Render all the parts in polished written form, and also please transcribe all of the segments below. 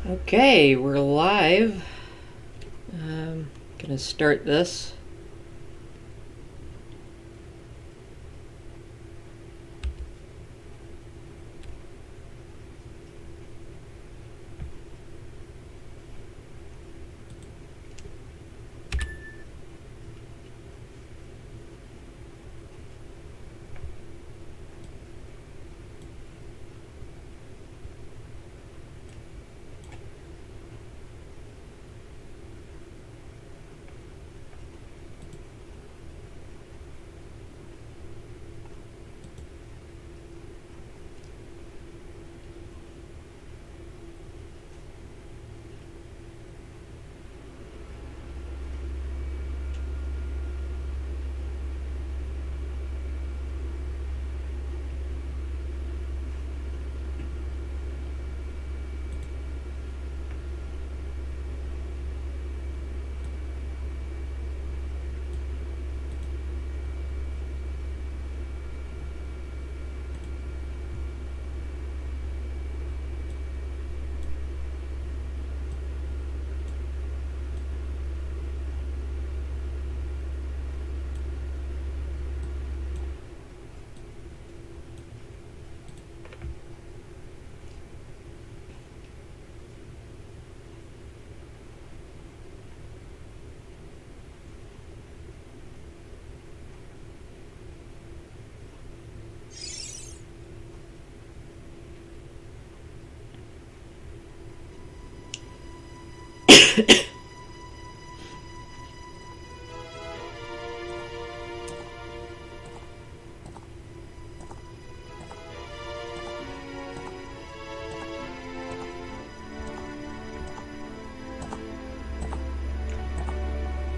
Okay, we're live. Gonna start this.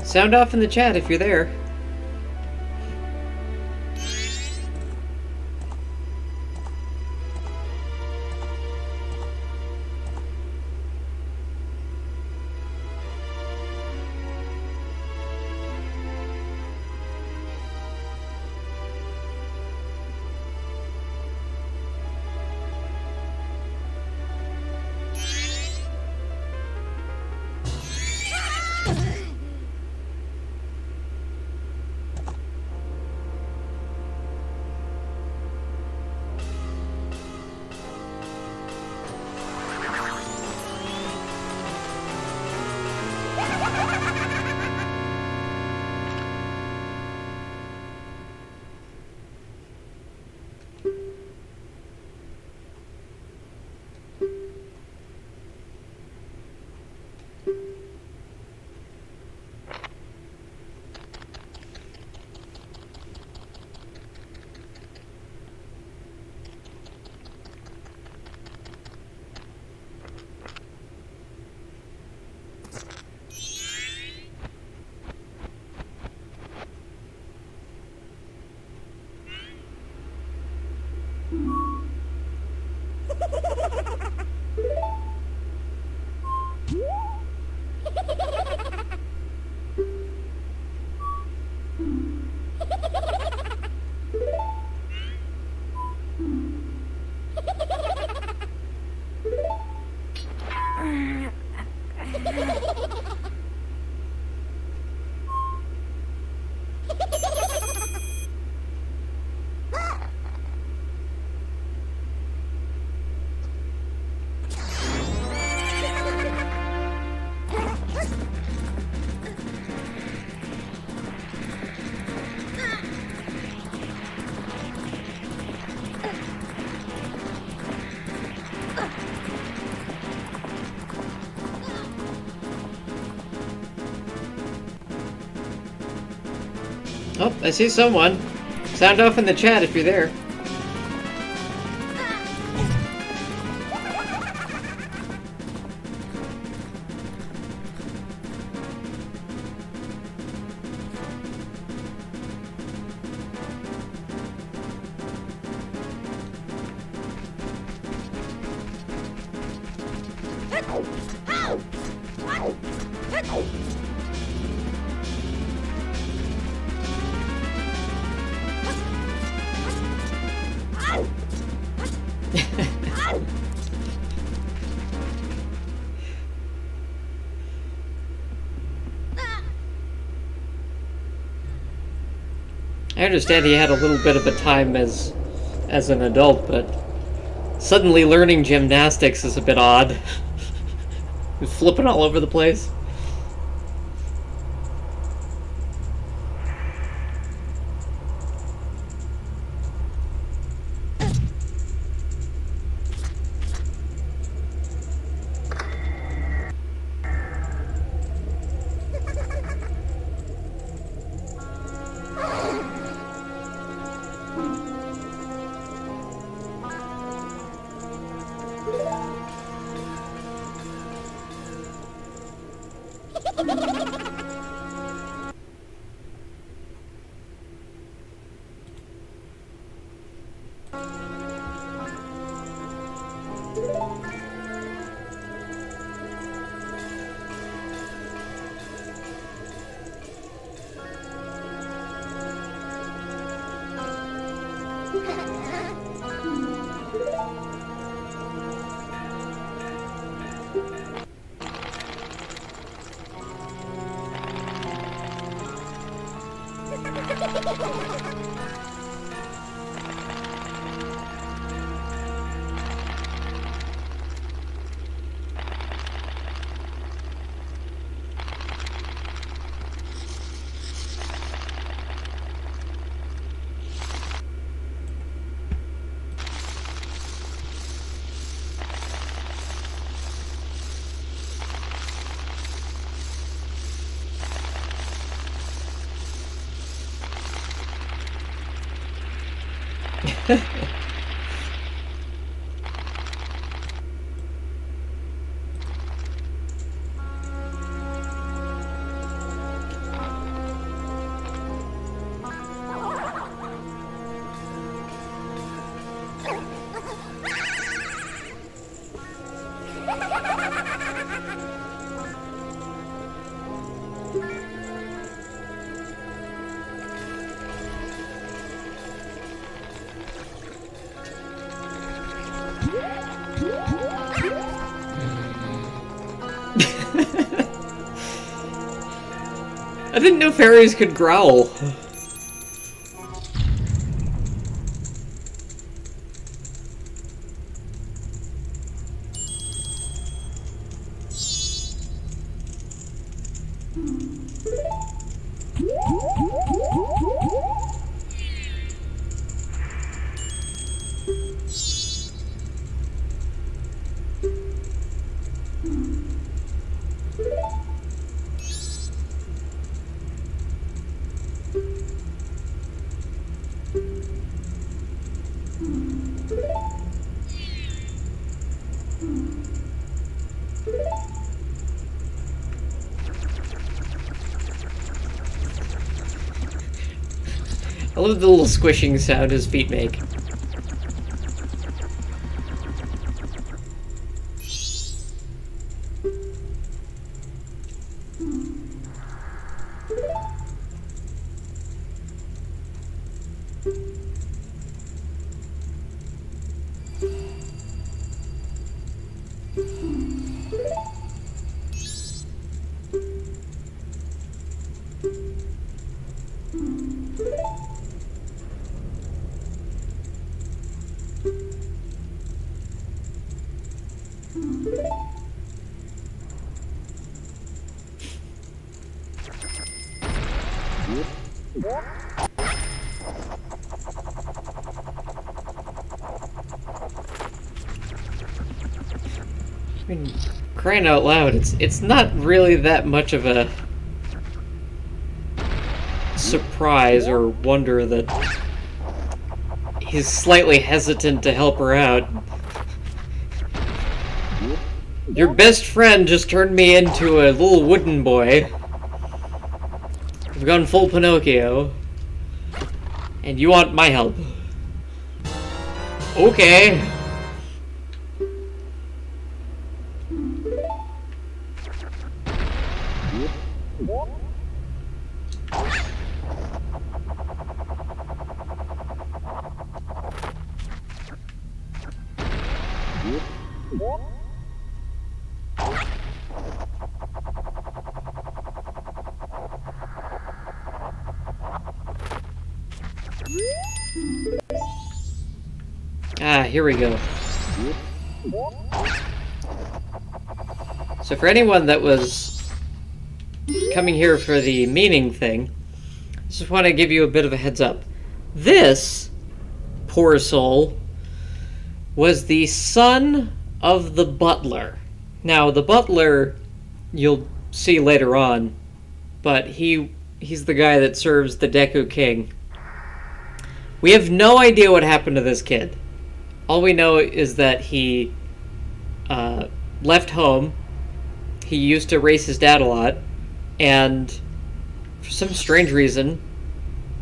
Sound off in the chat if you're there. Oh, I see someone. Sound off in the chat if you're there. I understand he had a little bit of a time as an adult, but suddenly learning gymnastics is a bit odd. He's flipping all over the place. I didn't know fairies could growl. I love the little squishing sound his feet make. I mean, crying out loud, it's not really that much of a surprise or wonder that he's slightly hesitant to help her out. Your best friend just turned me into a little wooden boy. I've gone full Pinocchio. And you want my help. Okay. Ah, here we go. So for anyone that was coming here for the meaning thing, just want to give you a bit of a heads up. This poor soul was the son of the butler. Now, the butler, you'll see later on, but he's the guy that serves the Deku King. We have no idea what happened to this kid. All we know is that he left home. He used to race his dad a lot, and for some strange reason,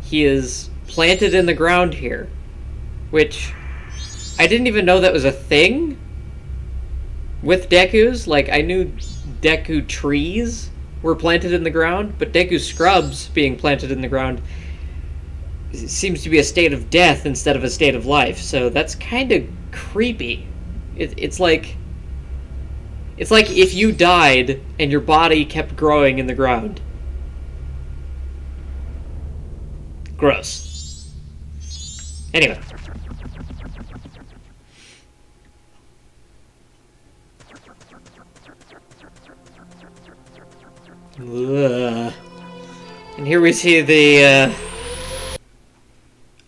he is planted in the ground here, which I didn't even know that was a thing with Dekus. Like, I knew Deku trees were planted in the ground, but Deku scrubs being planted in the ground seems to be a state of death instead of a state of life, so that's kind of creepy. It's like if you died and your body kept growing in the ground. Gross. Anyway. Ugh. And here we see the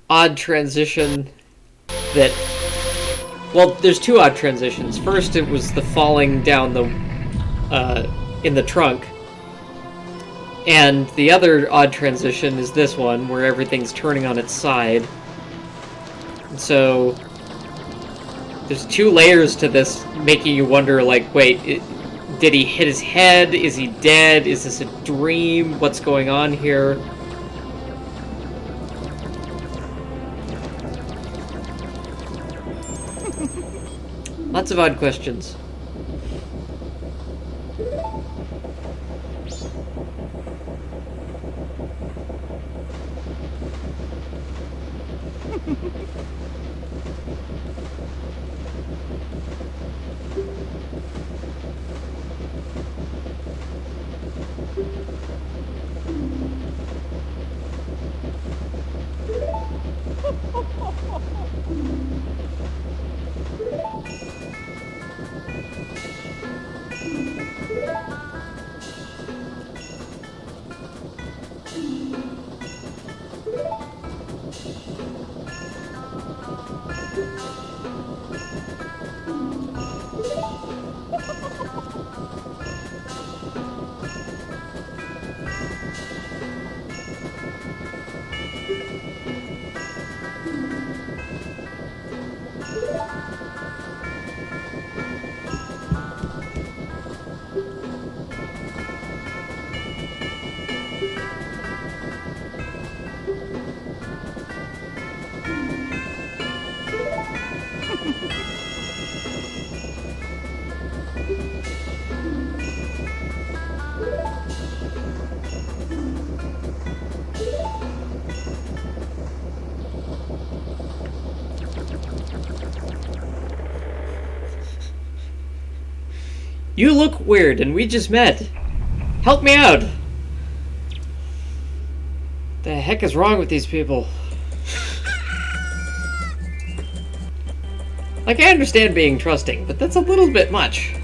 odd transition that... Well, there's two odd transitions. First, it was the falling down the in the trunk. And the other odd transition is this one, where everything's turning on its side. And so there's two layers to this, making you wonder, like, wait, did he hit his head? Is he dead? Is this a dream? What's going on here? Lots of odd questions. You look weird, and we just met. Help me out! The heck is wrong with these people? Like, I understand being trusting, but that's a little bit much.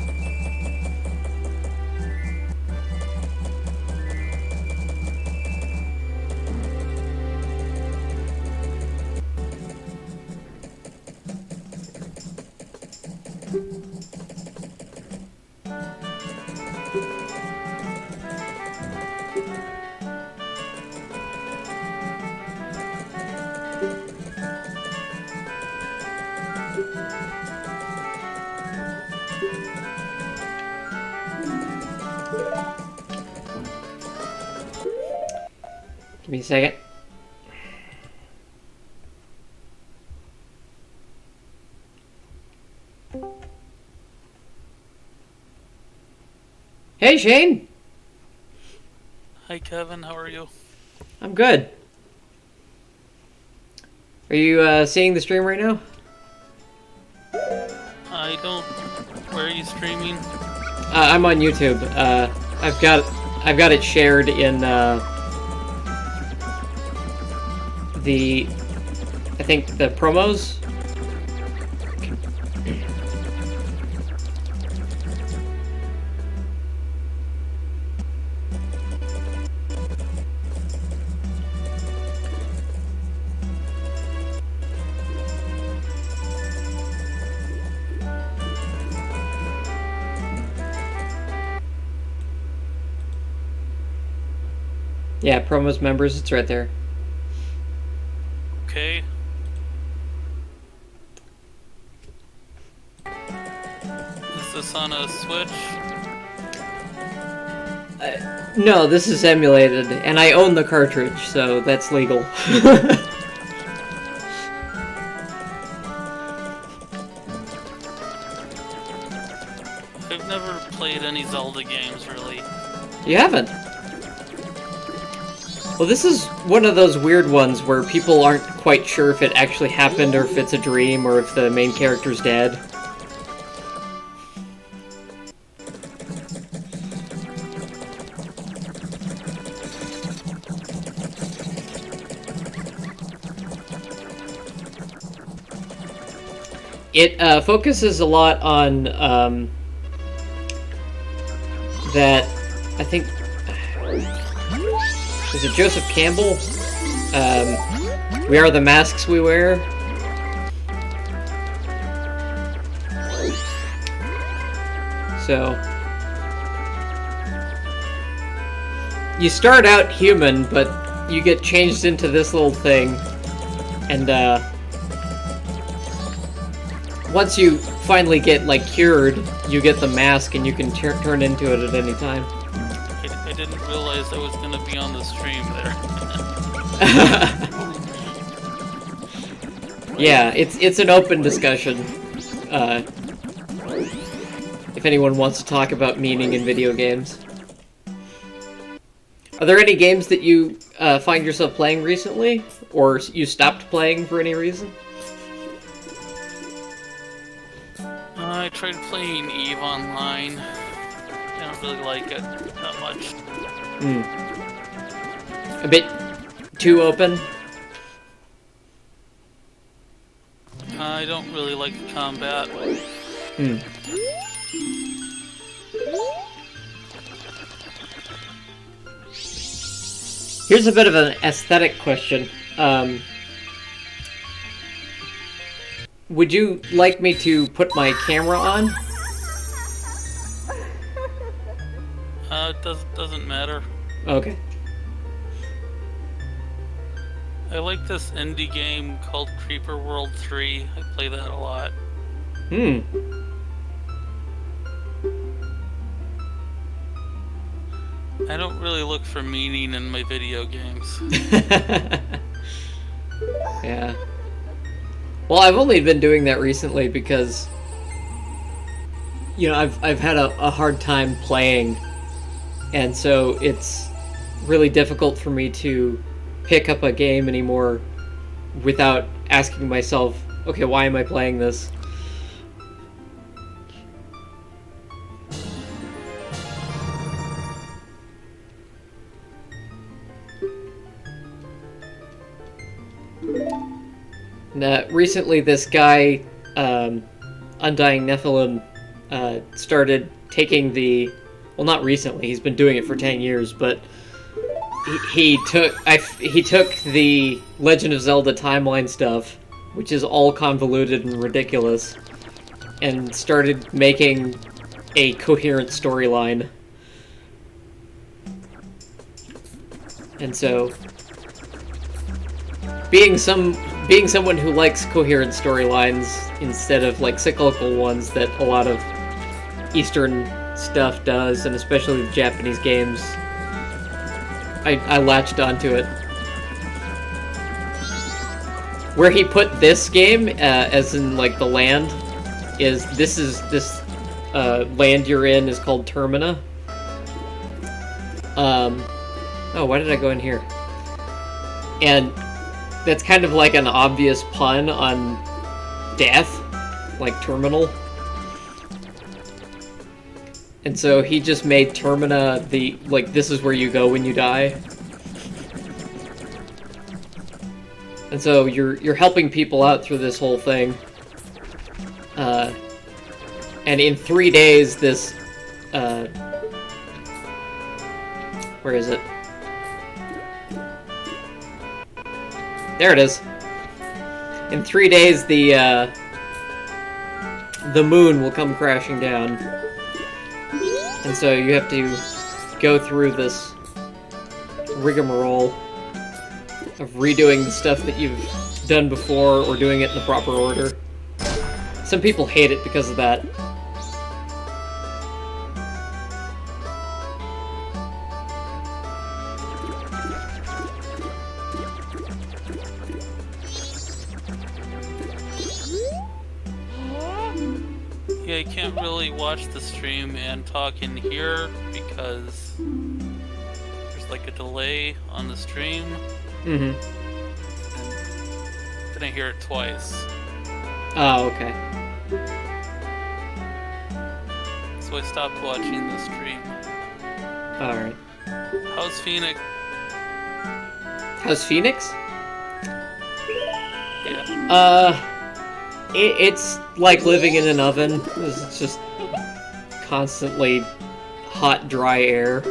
Give me a second. Hey, Shane! Hi, Kevin. How are you? I'm good. Are you seeing the stream right now? I don't. Where are you streaming? I'm on YouTube. I've got it shared in I think the promos. Yeah, promos members, it's right there. Okay. Is this on a Switch? No, this is emulated, and I own the cartridge, so that's legal. I've never played any Zelda games, really. You haven't? Well, this is one of those weird ones where people aren't quite sure if it actually happened or if it's a dream or if the main character's dead. It focuses a lot on that, I think, is it Joseph Campbell? We are the masks we wear. So, you start out human, but you get changed into this little thing, and once you finally get, like, cured, you get the mask and you can turn into it at any time. I didn't realize I was gonna be on the stream there. Yeah, it's an open discussion. If anyone wants to talk about meaning in video games. Are there any games that you find yourself playing recently? Or you stopped playing for any reason? I tried playing EVE Online. I don't really like it that much. A bit too open? I don't really like the combat. Here's a bit of an aesthetic question. Would you like me to put my camera on? It doesn't matter. Okay. I like this indie game called Creeper World 3. I play that a lot. I don't really look for meaning in my video games. Yeah. Well, I've only been doing that recently because, you know, I've had a hard time playing, and so it's really difficult for me to pick up a game anymore without asking myself, okay, why am I playing this? Recently, this guy, Undying Nephilim, started taking the... Well, not recently. He's been doing it for 10 years, but he took the Legend of Zelda timeline stuff, which is all convoluted and ridiculous, and started making a coherent storyline. And so, being someone who likes coherent storylines instead of like cyclical ones that a lot of Eastern stuff does, and especially the Japanese games, I latched onto it. Where he put this game, as in like the land, is this land you're in is called Termina. Oh, why did I go in here? And that's kind of like an obvious pun on death, like terminal. And so he just made Termina this is where you go when you die. And so you're helping people out through this whole thing. And in 3 days, this, where is it? There it is. In 3 days, the moon will come crashing down. And so you have to go through this rigmarole of redoing the stuff that you've done before or doing it in the proper order. Some people hate it because of that. Yeah, I can't really watch the stream and talk in here because there's like a delay on the stream. Mm-hmm. And then I hear it twice. Oh, okay. So I stopped watching the stream. Alright. How's Phoenix? How's Phoenix? Yeah. It's like living in an oven. It's just constantly hot, dry air.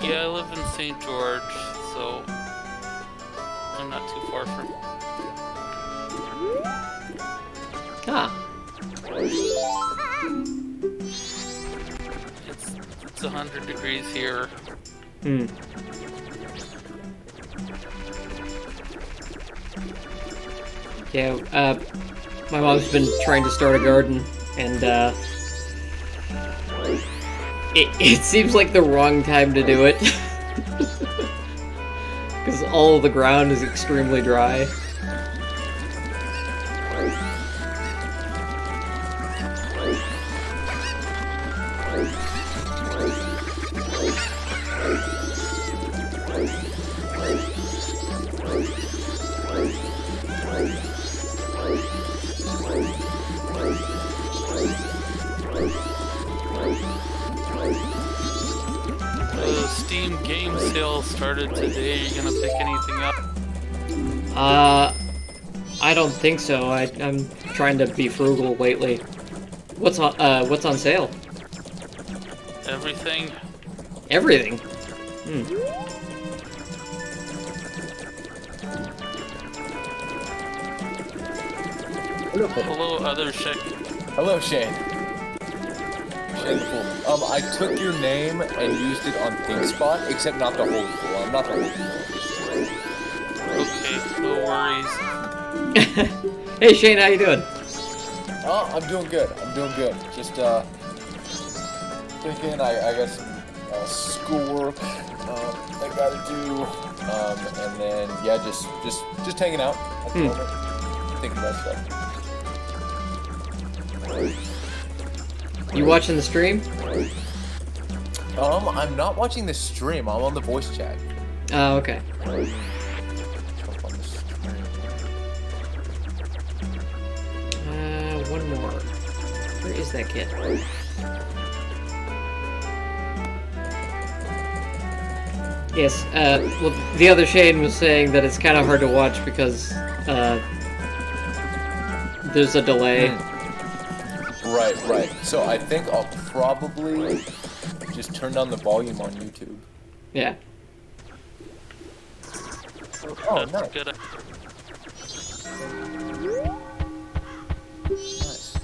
Yeah, I live in St. George, so I'm not too far from. Ah. It's 100 degrees here. Hmm. Yeah, my mom's been trying to start a garden, and it seems like the wrong time to do it. Because all of the ground is extremely dry. The Steam game sale started today. Are you gonna pick anything up? I don't think so. I'm trying to be frugal lately. What's on sale? Everything. Everything. Hello, other chick. Hello, Shane. Shane the Fool. I took your name and used it on ThinkSpot, except not the Holy Fool. I'm not the Holy Fool. Okay, no worries. Hey Shane, how you doing? Oh, I'm doing good. I'm doing good. Just, thinking I got some, schoolwork, I gotta do, and then, yeah, just hanging out at the moment. Thinking about stuff. You watching the stream? I'm not watching the stream. I'm on the voice chat. Oh, okay. Jump on the stream. One more. Where is that kid? Yes, well, the other Shane was saying that it's kind of hard to watch because, there's a delay. Right. So I think I'll probably just turn down the volume on YouTube. Yeah. Oh, That's nice. good. Nice.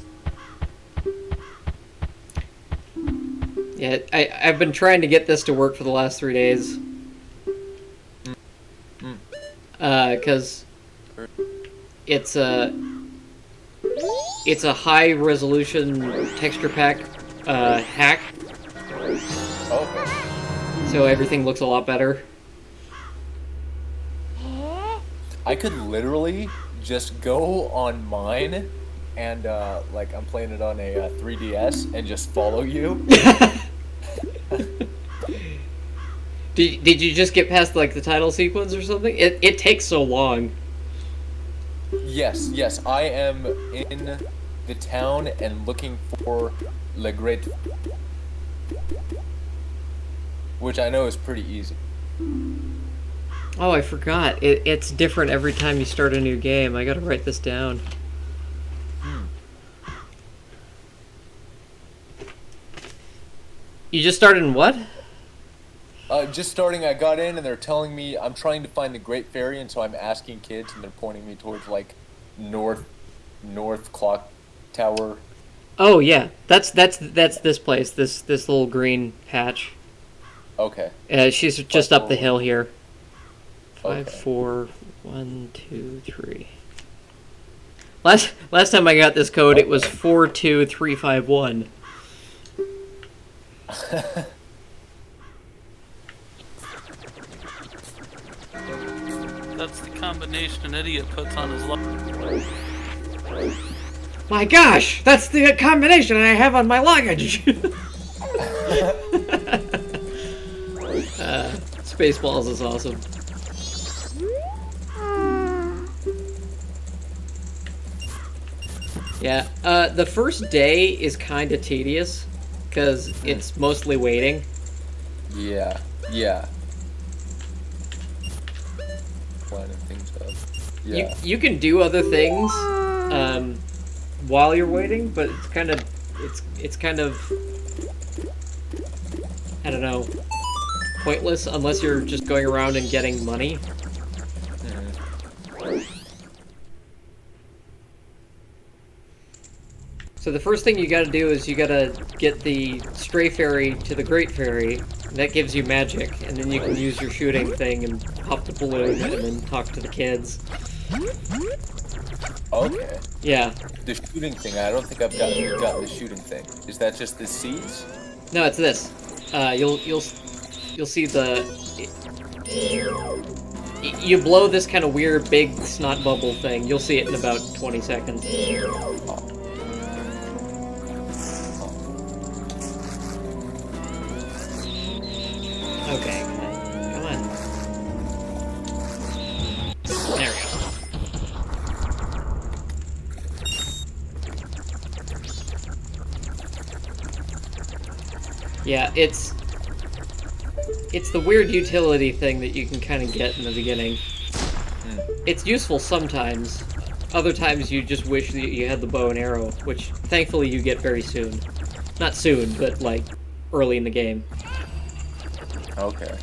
Yeah, I've been trying to get this to work for the last 3 days. Because it's a high resolution texture pack hack, Okay. so everything looks a lot better. I could literally just go on mine and like I'm playing it on a 3DS and just follow you. Did you just get past like the title sequence or something? It takes so long. Yes, I am in the town and looking for Le Great, which I know is pretty easy. Oh, I forgot. It's different every time you start a new game. I gotta write this down. You just started in what? Just starting, I got in and they're telling me I'm trying to find the Great Fairy, and so I'm asking kids and they're pointing me towards like north clock tower. Oh yeah, that's this place. This little green patch. Okay. She's just up the hill here. 5, Okay. 4, 1, 2, 3. Last time I got this code, it was 42351. That's the combination an idiot puts on his luggage. My gosh, that's the combination I have on my luggage. Spaceballs is awesome. Yeah, the first day is kind of tedious because it's mostly waiting. Yeah. Lining things up. Yeah. You can do other things while you're waiting, but it's kind of I don't know, pointless unless you're just going around and getting money. So the first thing you gotta do is you gotta get the stray fairy to the great fairy. And that gives you magic, and then you can use your shooting thing and pop the balloon and then talk to the kids. Okay. Yeah. The shooting thing, I don't think I've got the shooting thing. Is that just the seeds? No, it's this. You'll see the. You blow this kind of weird big snot bubble thing. You'll see it in about 20 seconds. Okay, come on. There we go. Yeah, it's the weird utility thing that you can kind of get in the beginning. It's useful sometimes. Other times you just wish that you had the bow and arrow, which thankfully you get very soon. Not soon, but like early in the game. Okay.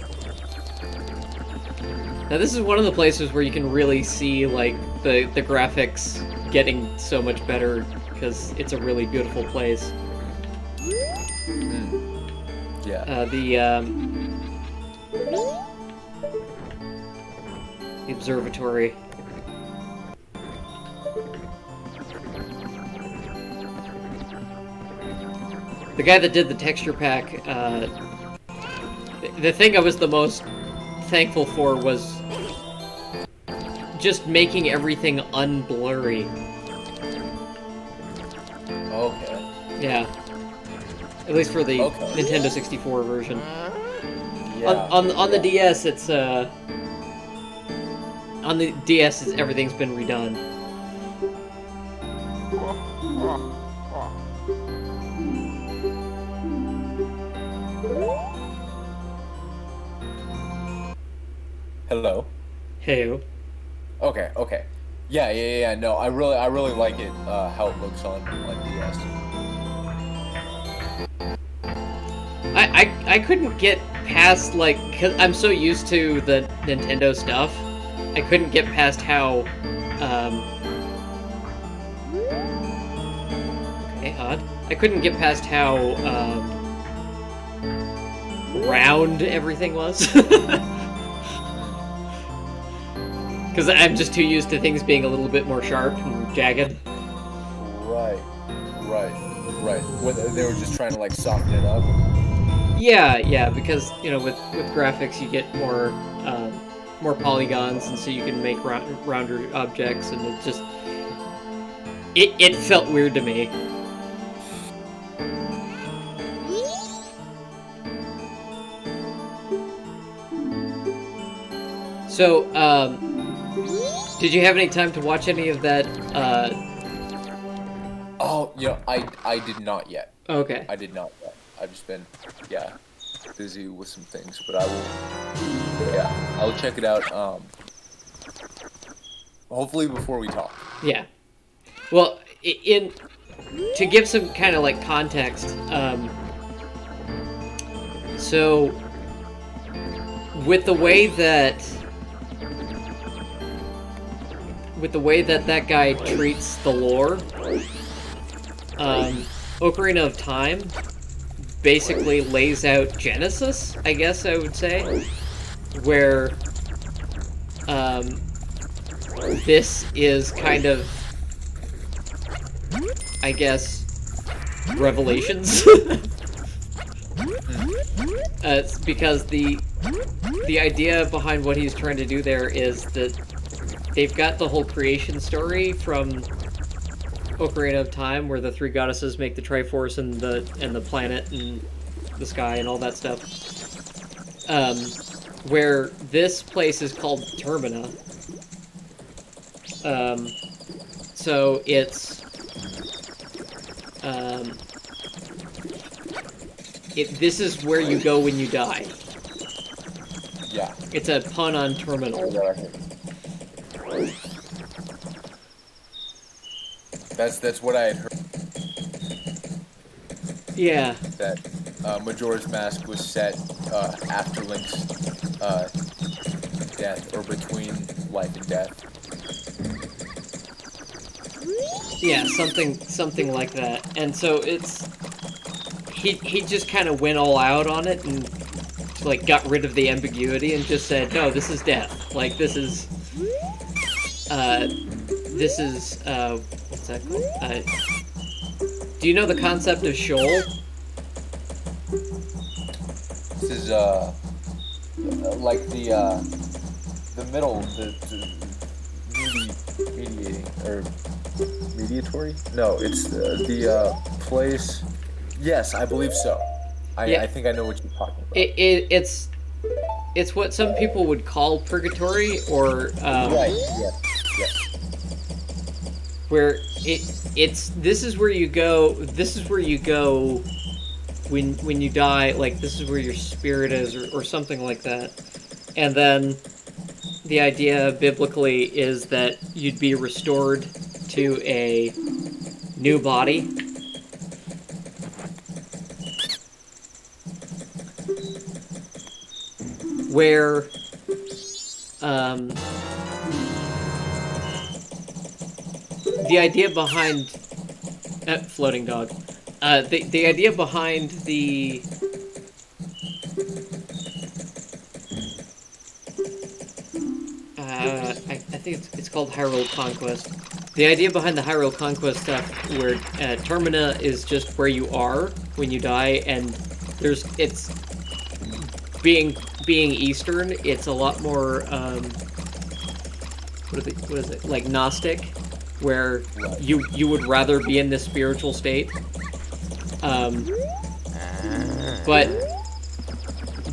Now this is one of the places where you can really see like the graphics getting so much better because it's a really beautiful place. Yeah. The observatory. The guy that did the texture pack, the thing I was the most thankful for was just making everything unblurry. Okay. Yeah. At least for the Okay. Nintendo 64 version. Yeah. On the DS, it's on the DS, everything's been redone. Hello. Hey. Okay. Yeah. No, I really like it. How it looks on DS. I couldn't get past, like, cause I'm so used to the Nintendo stuff, I couldn't get past how, okay, odd. I couldn't get past how, round everything was. Because I'm just too used to things being a little bit more sharp and jagged. Right. When they were just trying to like soften it up. Yeah, because with graphics you get more polygons, and so you can make rounder objects, and it just it felt weird to me. So, did you have any time to watch any of that? Oh, I did not yet. Okay. I did not yet. I've just been, busy with some things, but I'll check it out, hopefully before we talk. Yeah. Well, to give some kind of like context, so with the way that that guy treats the lore, Ocarina of Time basically lays out Genesis, I guess I would say, where this is kind of, I guess, Revelations. It's because the idea behind what he's trying to do there is that they've got the whole creation story from Ocarina of Time, where the three goddesses make the Triforce and the planet and the sky and all that stuff. Where this place is called Termina. So it's this is where you go when you die. Yeah. It's a pun on terminal. That's what I had heard. Yeah. That Majora's Mask was set after Link's death, or between life and death. Yeah, something like that. And so it's he just kind of went all out on it and like got rid of the ambiguity and just said, no, this is death. Like this is what's that called? Do you know the concept of Sheol? This is like the middle, the mediating or mediatory? No, it's the place. Yes, I believe so. I think I know what you're talking about. It's what some people would call purgatory, or right. Yes. Where this is where you go. This is where you go when you die. Like this is where your spirit is, or something like that. And then the idea biblically is that you'd be restored to a new body. Where the idea behind floating dog, the idea behind the I think it's called Hyrule Conquest. The idea behind the Hyrule Conquest stuff, where Termina is just where you are when you die, and it's being Eastern, it's a lot more what is it, like Gnostic, where you would rather be in this spiritual state. But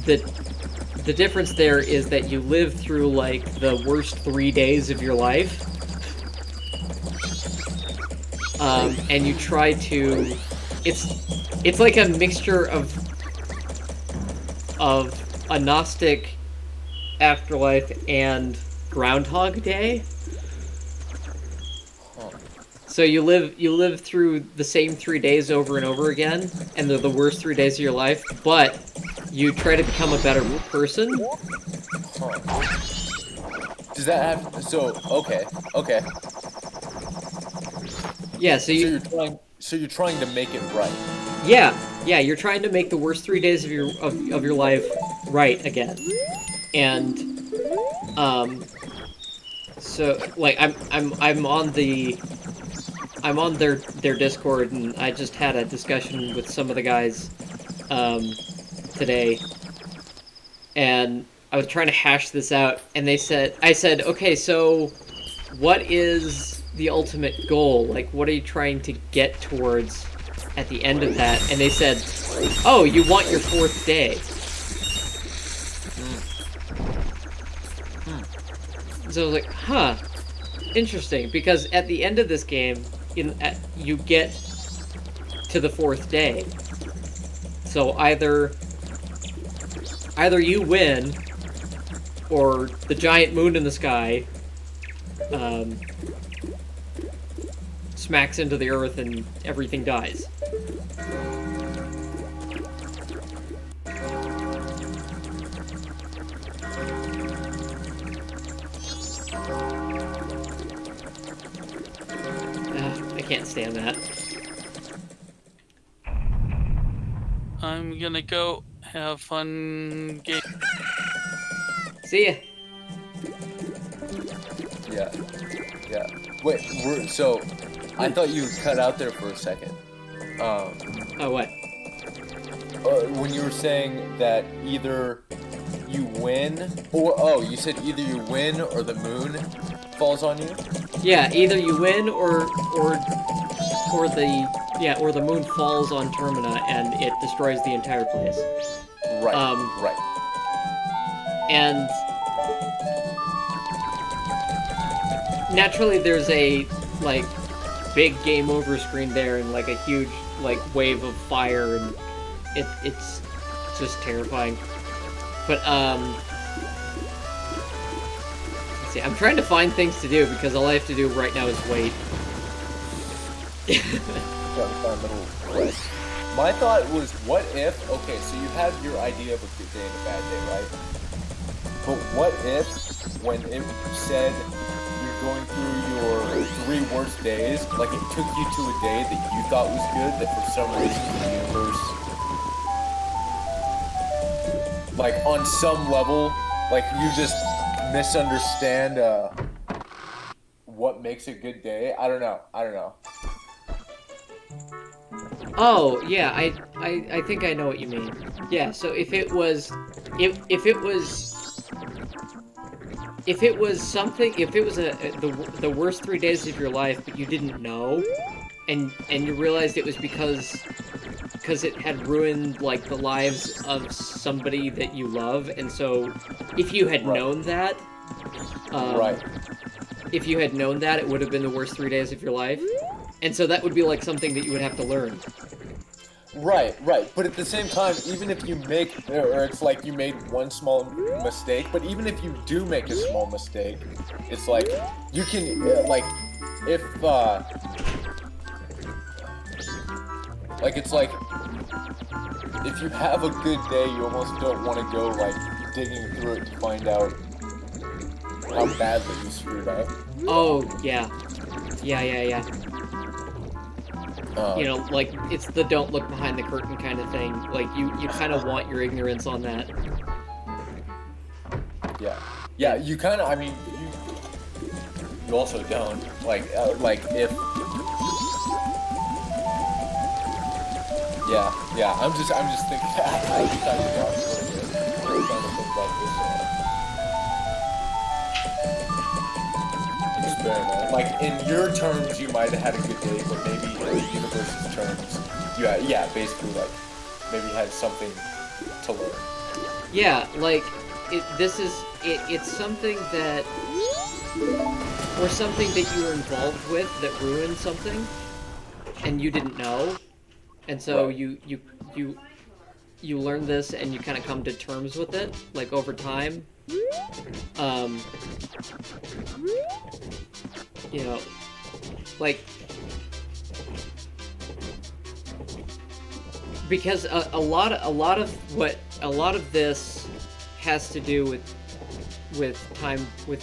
the difference there is that you live through like the worst 3 days of your life, and you try to. It's like a mixture of a Gnostic afterlife and Groundhog Day. So you live through the same 3 days over and over again, and they're the worst 3 days of your life, but you try to become a better person. Does that have okay. Yeah, so you're trying to make it right. Yeah, you're trying to make the worst 3 days of your life right again. And so like I'm on their Discord, and I just had a discussion with some of the guys today, and I was trying to hash this out, and I said, okay, so what is the ultimate goal? Like, what are you trying to get towards at the end of that? And they said, oh, you want your 4th day. So I was like, huh, interesting, because at the end of this game, you get to the 4th day. So either you win, or the giant moon in the sky smacks into the earth and everything dies. I'm I'm gonna go have fun game. See ya. Yeah. Yeah. Wait, so I thought you cut out there for a second. Oh, what? When you were saying that either you win, or you said either you win or the moon falls on you. Yeah, either you win or the moon falls on Termina and it destroys the entire place. Right. Right. And naturally, there's a like big game over screen there, and like a huge like wave of fire, and it's just terrifying. But let's see. I'm trying to find things to do because all I have to do right now is wait. My thought was, what if? Okay, so you have your idea of a good day and a bad day, right? But what if, when it said you're going through your 3 worst days, like it took you to a day that you thought was good, that for some reason the universe, like on some level, like you just misunderstand what makes a good day? I don't know. Oh, yeah, I think I know what you mean. Yeah, so if it was the worst 3 days of your life, but you didn't know, and you realized it was because it had ruined like the lives of somebody that you love, and so if you had known that, if you had known that, it would have been the worst 3 days of your life. And so that would be like something that you would have to learn. Right. But at the same time, even if you make, or it's like you made one small mistake, but even if you do make a small mistake, it's like, you can, like, if, like, it's like, if you have a good day, you almost don't want to go, like, digging through it to find out how badly you screwed up. Oh, yeah. Yeah. You know, like, it's the don't look behind the curtain kind of thing. Like, you kind of want your ignorance on that. Yeah, you kind of, I mean, you also don't. Like if... Yeah, I'm just thinking, I was trying to talk a little bit. I'm trying to think about this experiment. Like, in your terms, you might have had a good day, but maybe in the universe's terms, basically, like, maybe had something to learn. Yeah, like, it's something that, or something that you were involved with that ruined something, and you didn't know, and so you learn this and you kind of come to terms with it, like, over time. You know, like, because a lot of this has to do with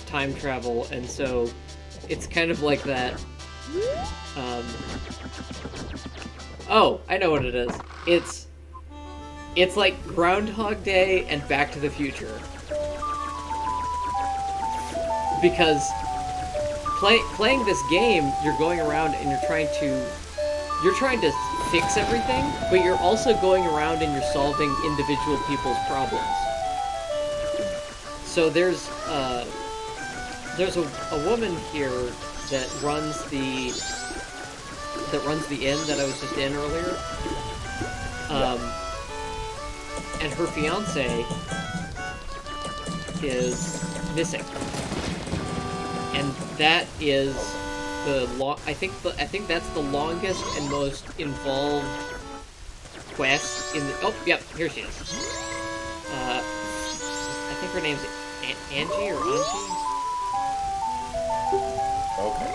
time travel, and so it's kind of like that. Oh, I know what it is. It's like Groundhog Day and Back to the Future, because playing this game, you're going around and you're trying to fix everything, but you're also going around and you're solving individual people's problems. So there's a woman here that runs the inn that I was just in earlier. And her fiance is missing. And that is I think that's the longest and most involved quest in the... Oh, yep, here she is. I think her name's Angie or Angie? Okay.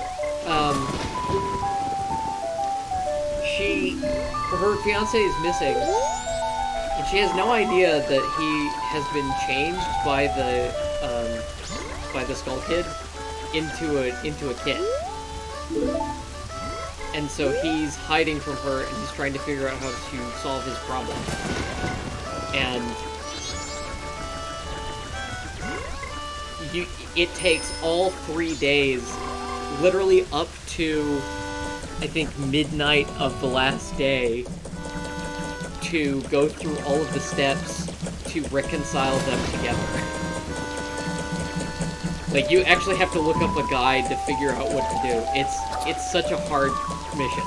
Her fiance is missing, and she has no idea that he has been changed by the Skull Kid into a kid. And so he's hiding from her, and he's trying to figure out how to solve his problem. and it takes all 3 days, literally up to, I think, midnight of the last day, to go through all of the steps to reconcile them together. Like, you actually have to look up a guide to figure out what to do. It's such a hard mission.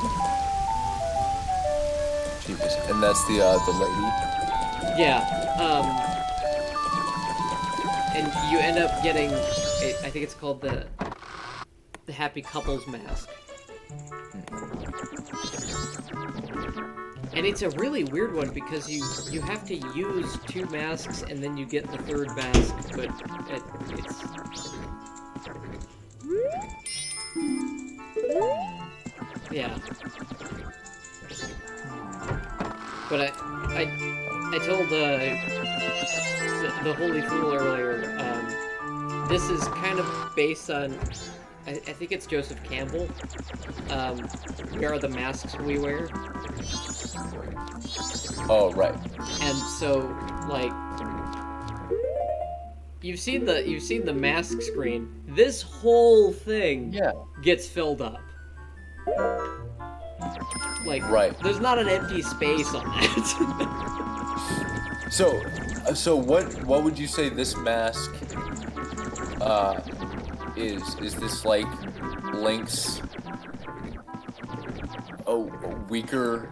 Jesus. And that's the lady? Yeah, and you end up getting, I think it's called the Happy Couples Mask. And it's a really weird one because you have to use 2 masks and then you get the 3rd mask, but it's... Yeah. But I told the Holy Fool earlier, this is kind of based on, I think it's Joseph Campbell. We are the masks we wear. Oh, right. And so, like, you've seen the mask screen. This whole thing gets filled up. Like, right. There's not an empty space on that. So what would you say this mask is? Is this like Link's a weaker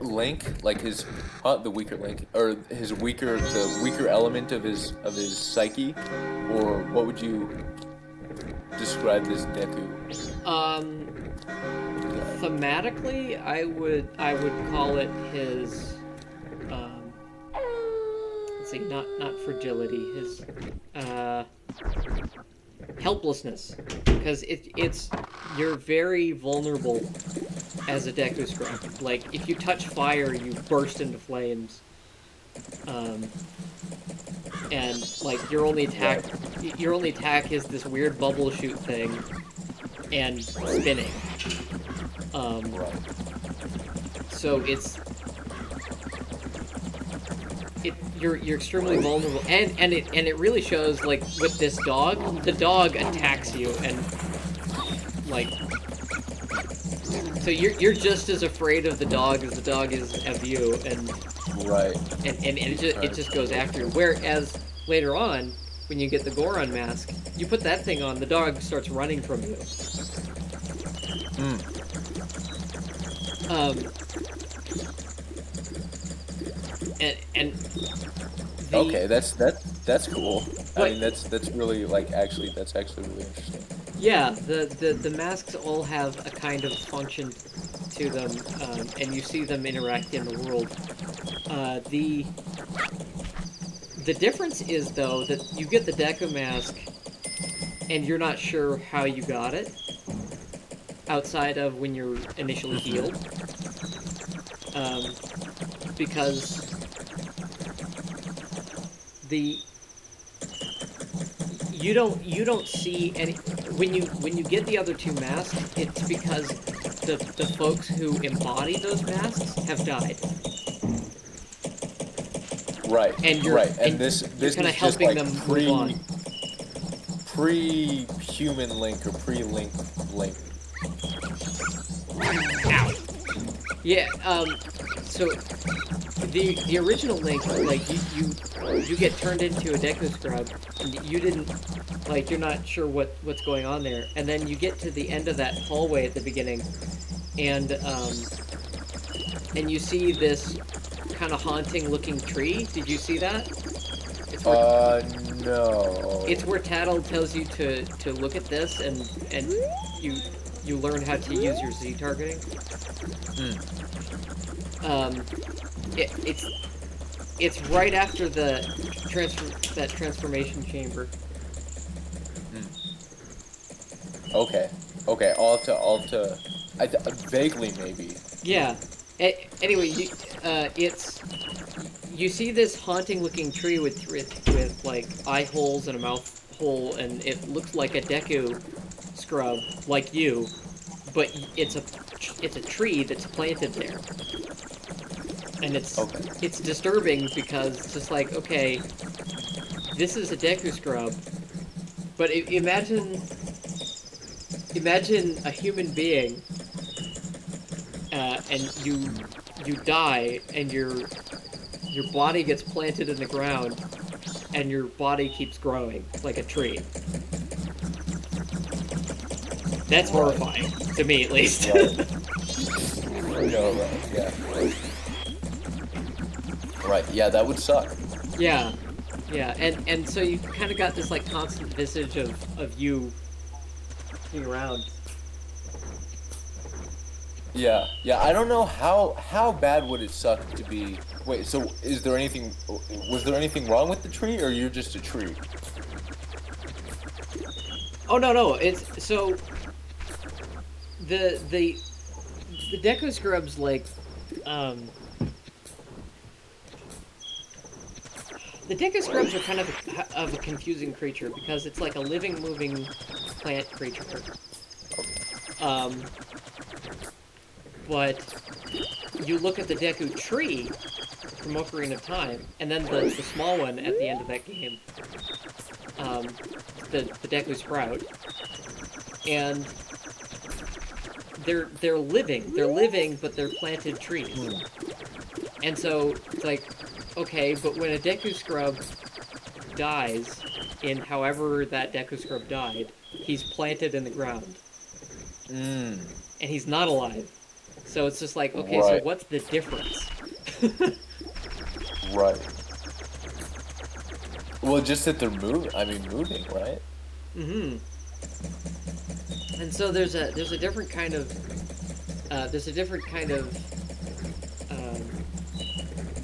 Link, like his the weaker Link, or the weaker element of his psyche, or what would you describe this Deku? Thematically, I would call it his let's see, not fragility, his helplessness, because you're very vulnerable as a Deku Scrub. Like, if you touch fire, you burst into flames. And like your only attack is this weird bubble shoot thing and spinning. So you're extremely vulnerable, and it really shows, like, with this dog. The dog attacks you, and like, so you're just as afraid of the dog as the dog is of you, and it just goes after you. Whereas later on, when you get the Goron mask, you put that thing on, the dog starts running from you. Okay, that's cool. I mean, that's really, like, that's actually really interesting. Yeah, the masks all have a kind of function to them, and you see them interact in the world. The difference is, though, that you get the Deku mask, and you're not sure how you got it, outside of when you're initially healed. Because you don't see any when you get the other 2 masks. It's because the folks who embody those masks have died. Right. And you're right. And this kind of is helping just, like, them move on. Pre-human Link or pre-Link Link. Ow. Yeah. So the original Link, like, you get turned into a Deku Scrub, and you didn't, like, you're not sure what's going on there, and then you get to the end of that hallway at the beginning, and you see this kind of haunting looking tree. Did you see that? No. It's where Tattle tells you to look at this, and you learn how to use your Z targeting. It's right after that transformation chamber. Okay. I'll have to. Vaguely, maybe. Yeah. Anyway, you see this haunting-looking tree with like eye holes and a mouth hole, and it looks like a Deku Scrub, like you, but it's a tree that's planted there. And it's Okay. it's disturbing because it's just like, okay, this is a Deku Scrub, but imagine a human being, and you die, and your body gets planted in the ground, and your body keeps growing like a tree. That's horrifying, to me at least. No, right, yeah. Right, yeah, that would suck. Yeah, and so you kind of got this like constant visage of you being around. Yeah, yeah, I don't know how bad would it suck to be... Wait, so was there anything wrong with the tree, or you're just a tree? Oh no, it's so the Deku Scrub's like the Deku Scrubs are kind of a confusing creature because it's like a living, moving plant creature. But you look at the Deku tree from Ocarina of Time, and then the small one at the end of that game, the Deku Sprout, and they're living, but they're planted trees. And so it's like, okay, but when a Deku Scrub dies, in however that Deku Scrub died, he's planted in the ground. And he's not alive. So it's just like, okay, so what's the difference? Right. Well, just that they're moving, right? Mm-hmm. And so there's a different kind of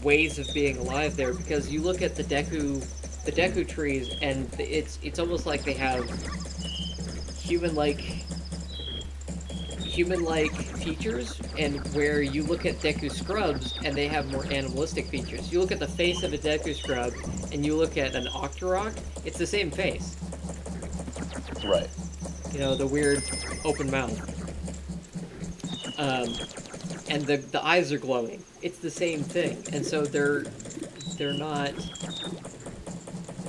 ways of being alive there, because you look at the Deku trees, and it's almost like they have human-like features, and where you look at Deku Scrubs and they have more animalistic features. You look at the face of a Deku Scrub and you look at an Octorok, it's the same face. Right. You know, the weird open mouth. And the eyes are glowing. It's the same thing. And so they're not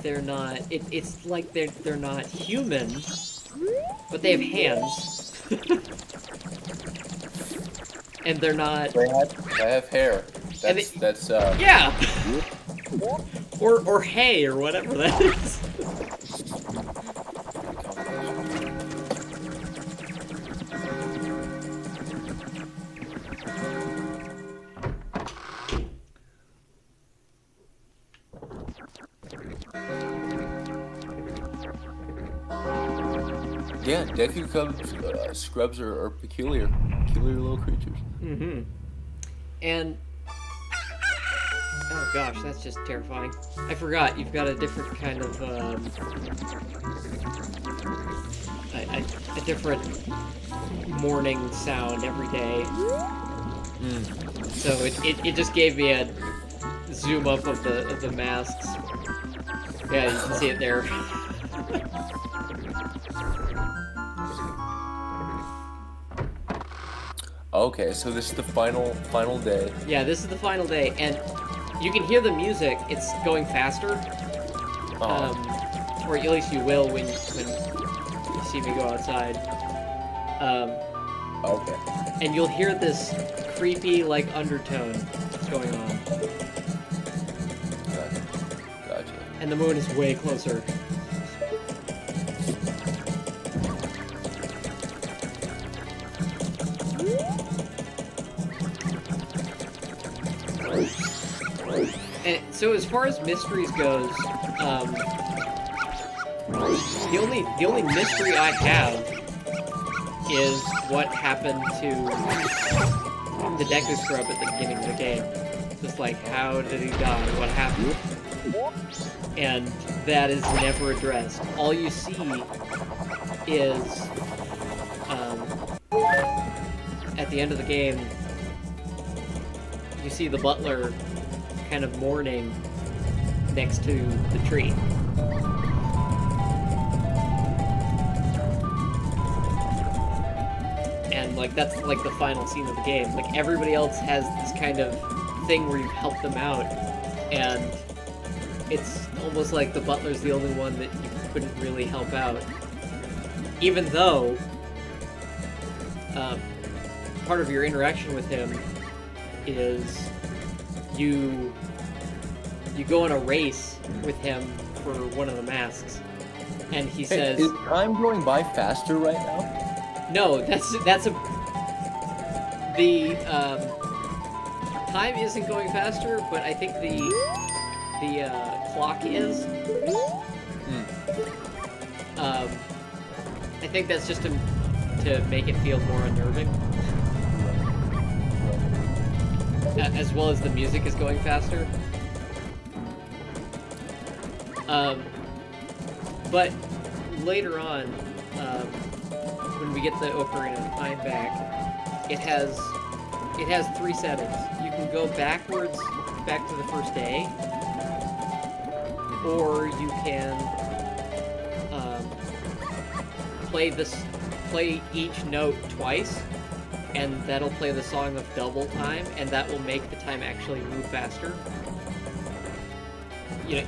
it's like they're not human, but they have hands. And they're not. They have hair. That's yeah. or hay or whatever that is. Yeah, Deku Scrubs are peculiar little creatures. Mm-hmm. And oh gosh, that's just terrifying. I forgot you've got a different kind of a different morning sound every day. So it just gave me a zoom up of the masks. Yeah, you can see it there. Okay, so this is the final day. Yeah, this is the final day, and you can hear the music. It's going faster, or at least you will when you see me go outside. Okay. And you'll hear this creepy like undertone going on. Gotcha. And the moon is way closer. And so as far as mysteries goes, the only mystery I have is what happened to the Deku Scrub at the beginning of the game. Just like, how did he die? What happened? And that is never addressed. All you see is, at the end of the game, you see the butler kind of mourning next to the tree. And like that's like the final scene of the game. Like everybody else has this kind of thing where you've helped them out, and it's almost like the butler's the only one that you couldn't really help out. Even though part of your interaction with him is you go on a race with him for one of the masks, and he says, Is time going by faster right now? "No, that's a the time isn't going faster, but I think the clock is. I think that's just to make it feel more unnerving, as well as the music is going faster. But later on, when we get the Ocarina of Time back, it has 3 settings. You can go back to the first day, or you can play each note twice, and that'll play the song of double time, and that will make the time actually move faster. You know,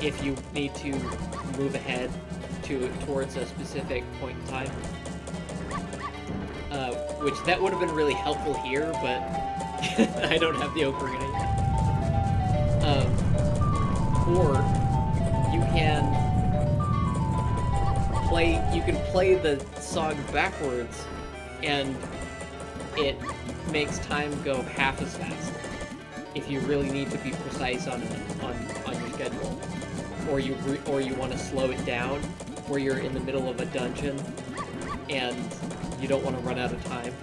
if you need to move ahead towards a specific point in time, which that would have been really helpful here, but I don't have the Ocarina yet. Or you can play the song backwards, and it makes time go half as fast if you really need to be precise on your schedule, or you want to slow it down, where you're in the middle of a dungeon and you don't want to run out of time.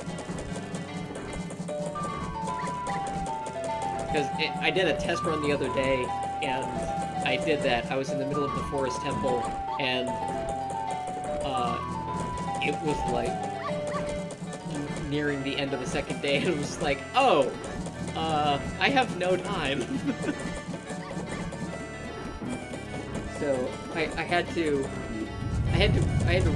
Because I did a test run the other day, and I did that. I was in the middle of the forest temple, and it was like nearing the end of the second day, and it was like, oh, I have no time. So I had to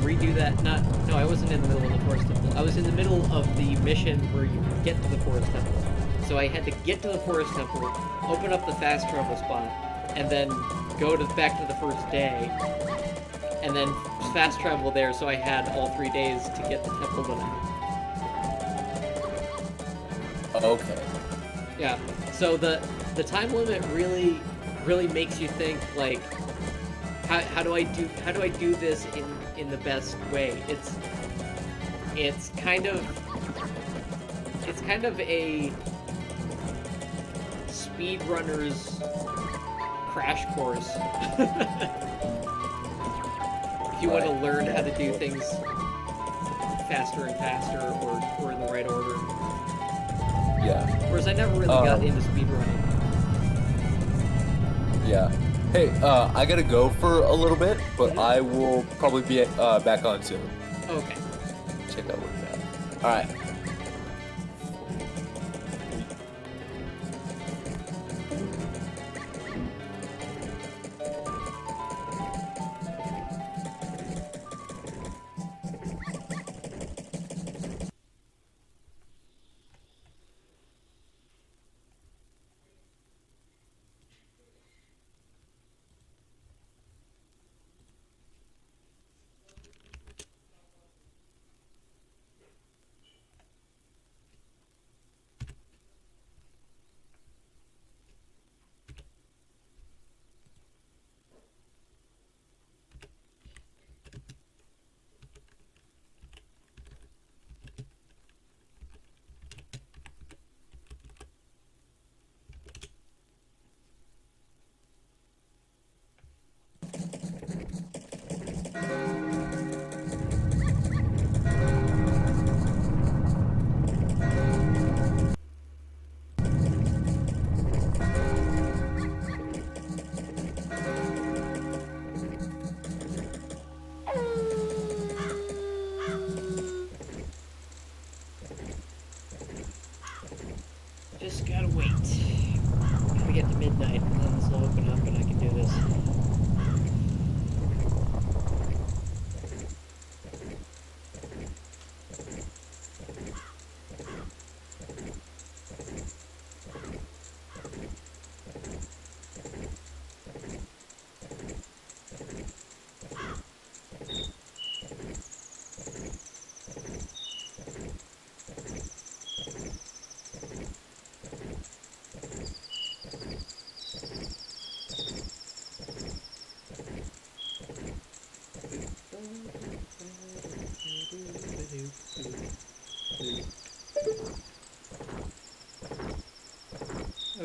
redo that. No, I wasn't in the middle of the forest temple. I was in the middle of the mission where you get to the forest temple. So I had to get to the forest temple, open up the fast travel spot, and then go back to the first day, and then fast travel there. So I had all 3 days to get the temple done. Okay. Yeah. So the time limit really makes you think, like, how do I do this in the best way? It's kind of a speedrunner's crash course. If you want to learn how to do things faster and faster, or in the right order. Yeah. Whereas I never really got into speedrunning. Yeah. Hey, I gotta go for a little bit, but I will probably be back on soon. Okay. Check out what we got. All right.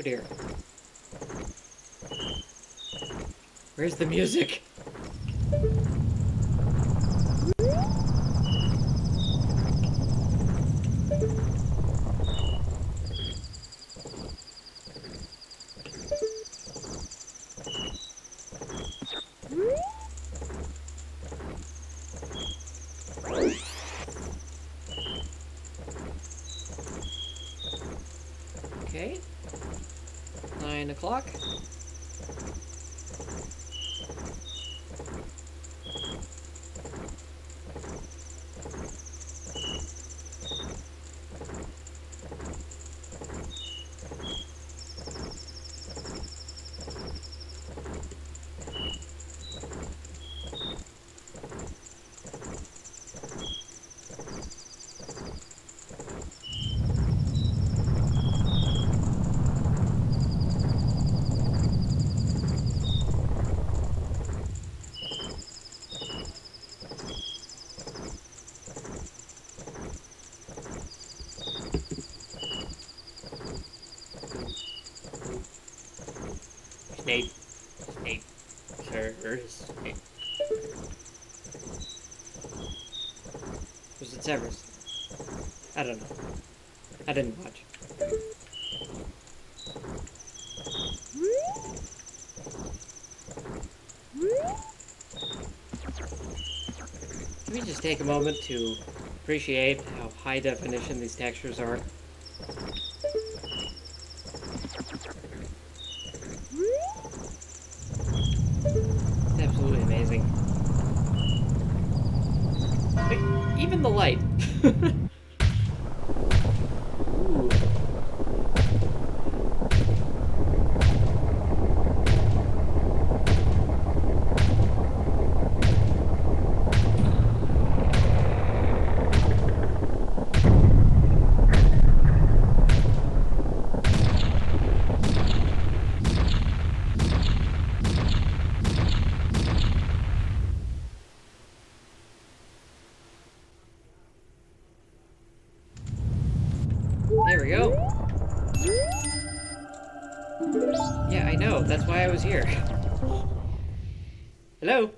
dear. Where's the music? Okay. 9 o'clock. Snape. Snape. Sir, Snape. Was it Severus? I don't know. I didn't watch. Can we just take a moment to appreciate how high definition these textures are? It's absolutely amazing. Like, even the light. Ooh. There we go. Yeah, I know. That's why I was here. Hello?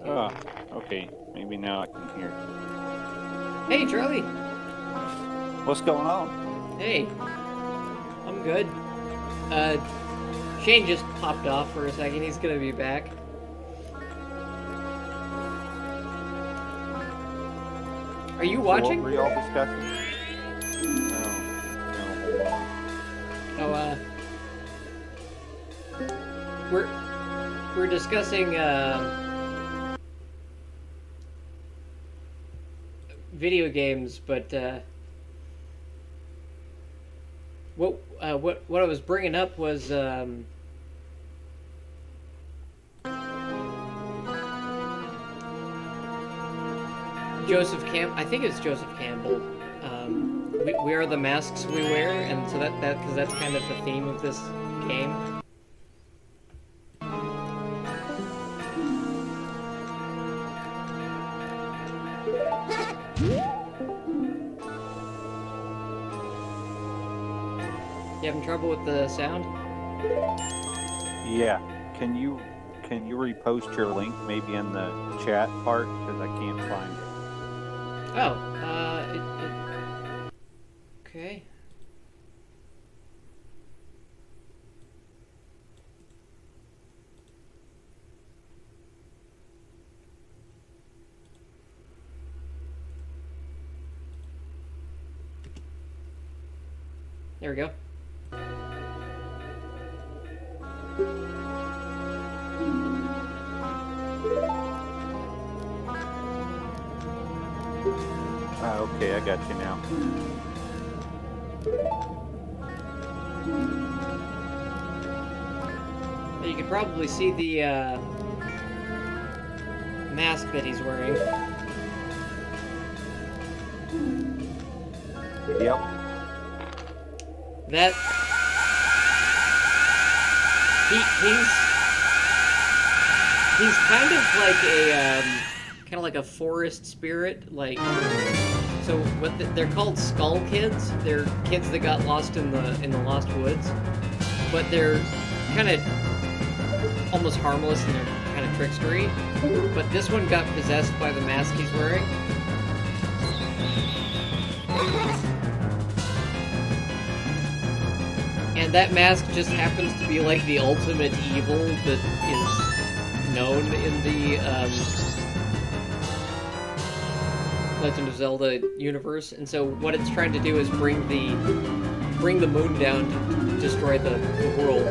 Ah, okay. Maybe now I can hear. Hey, Charlie. What's going on? Hey. I'm good. Shane just popped off for a second. He's gonna be back. Are you watching? So what were y'all discussing? No. We're discussing video games, but what I was bringing up was I think it's Joseph Campbell. We are the masks we wear, and so because that's kind of the theme of this game. You having trouble with the sound? Yeah. Can you repost your link maybe in the chat part, because I can't find it. Oh, okay. There we go. Okay, I got you now. You can probably see the mask that he's wearing. Yep. That He's kind of like a forest spirit. Like, so they're called skull kids. They're kids that got lost in the lost woods, but they're kind of almost harmless and they're kind of trickstery. But this one got possessed by the mask he's wearing. And that mask just happens to be like the ultimate evil that is known in the Legend of Zelda universe. And so what it's trying to do is bring the moon down to destroy the world.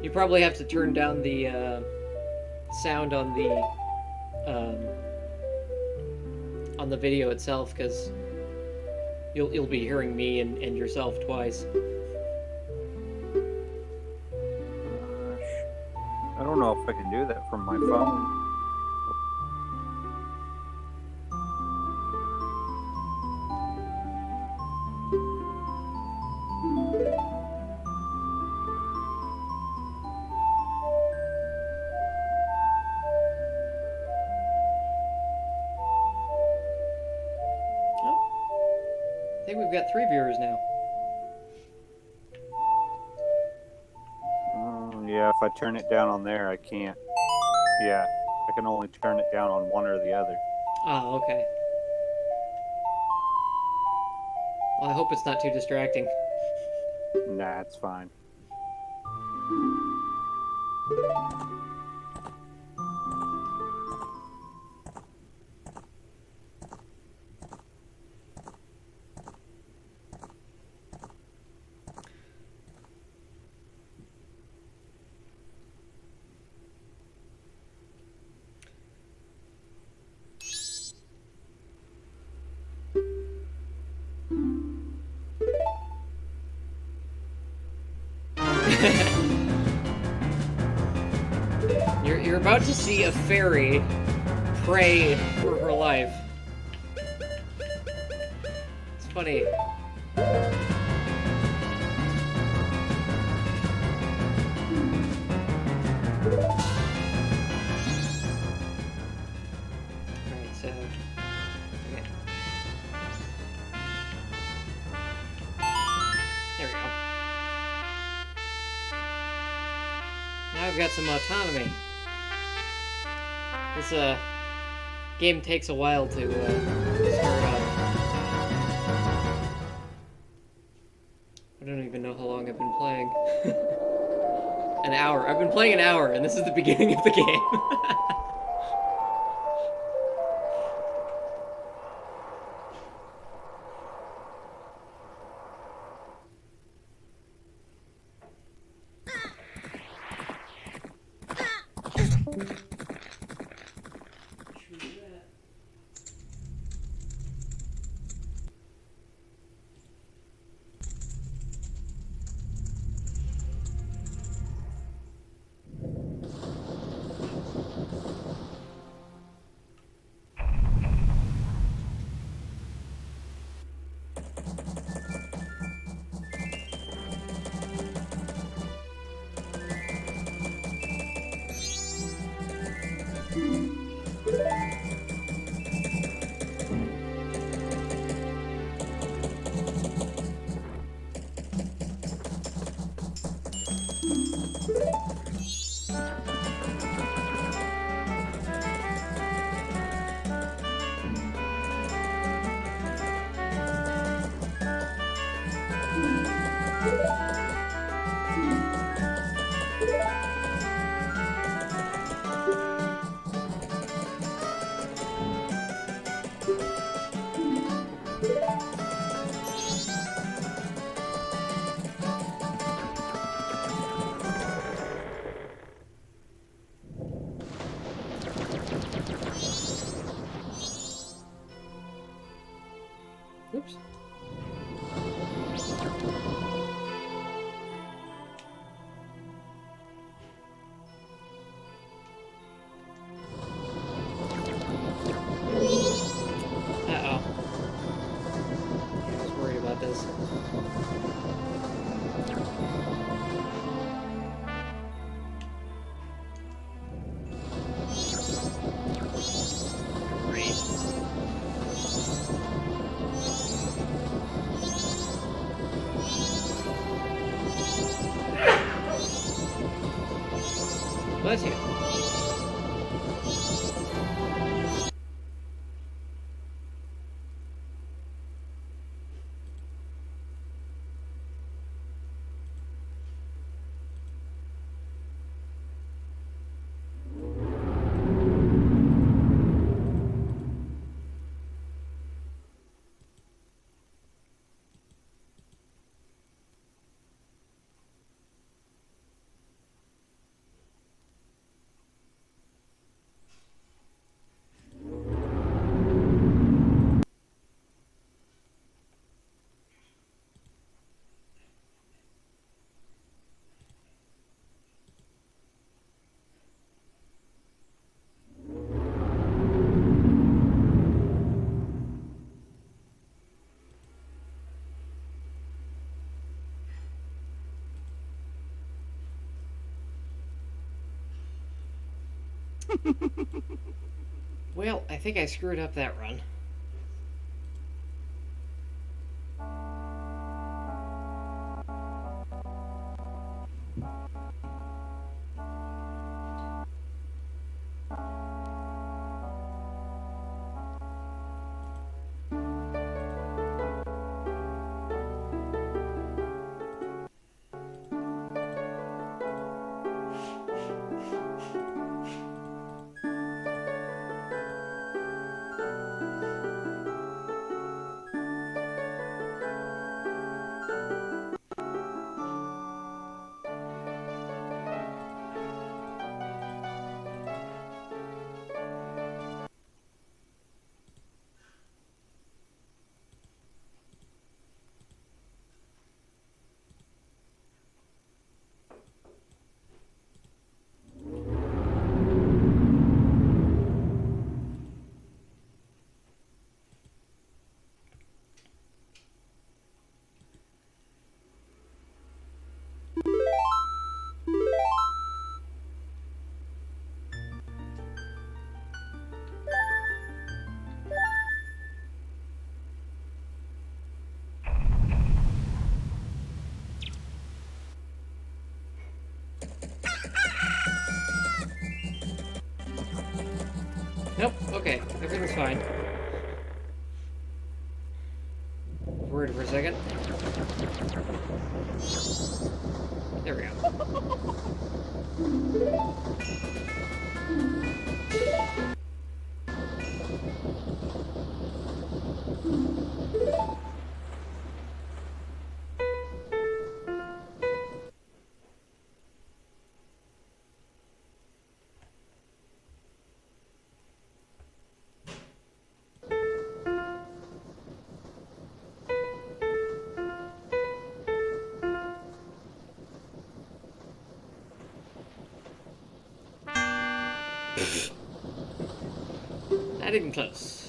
You probably have to turn down the sound on the video itself, because you'll be hearing me and yourself twice. I don't know if I can do that from my phone. I think we've got 3 viewers now. Yeah, if I turn it down on there, I can't. Yeah, I can only turn it down on one or the other. Oh, okay. Well, I hope it's not too distracting. Nah, it's fine. You're about to see a fairy pray for her life. It's funny. Alright, so... Okay. There we go. Now I've got some autonomy. This game takes a while to start up. I don't even know how long I've been playing. An hour. I've been playing an hour, and this is the beginning of the game. bless you. Well, I think I screwed up that run. Nope, okay, everything's fine. Worried for a second. There we go. Not even close.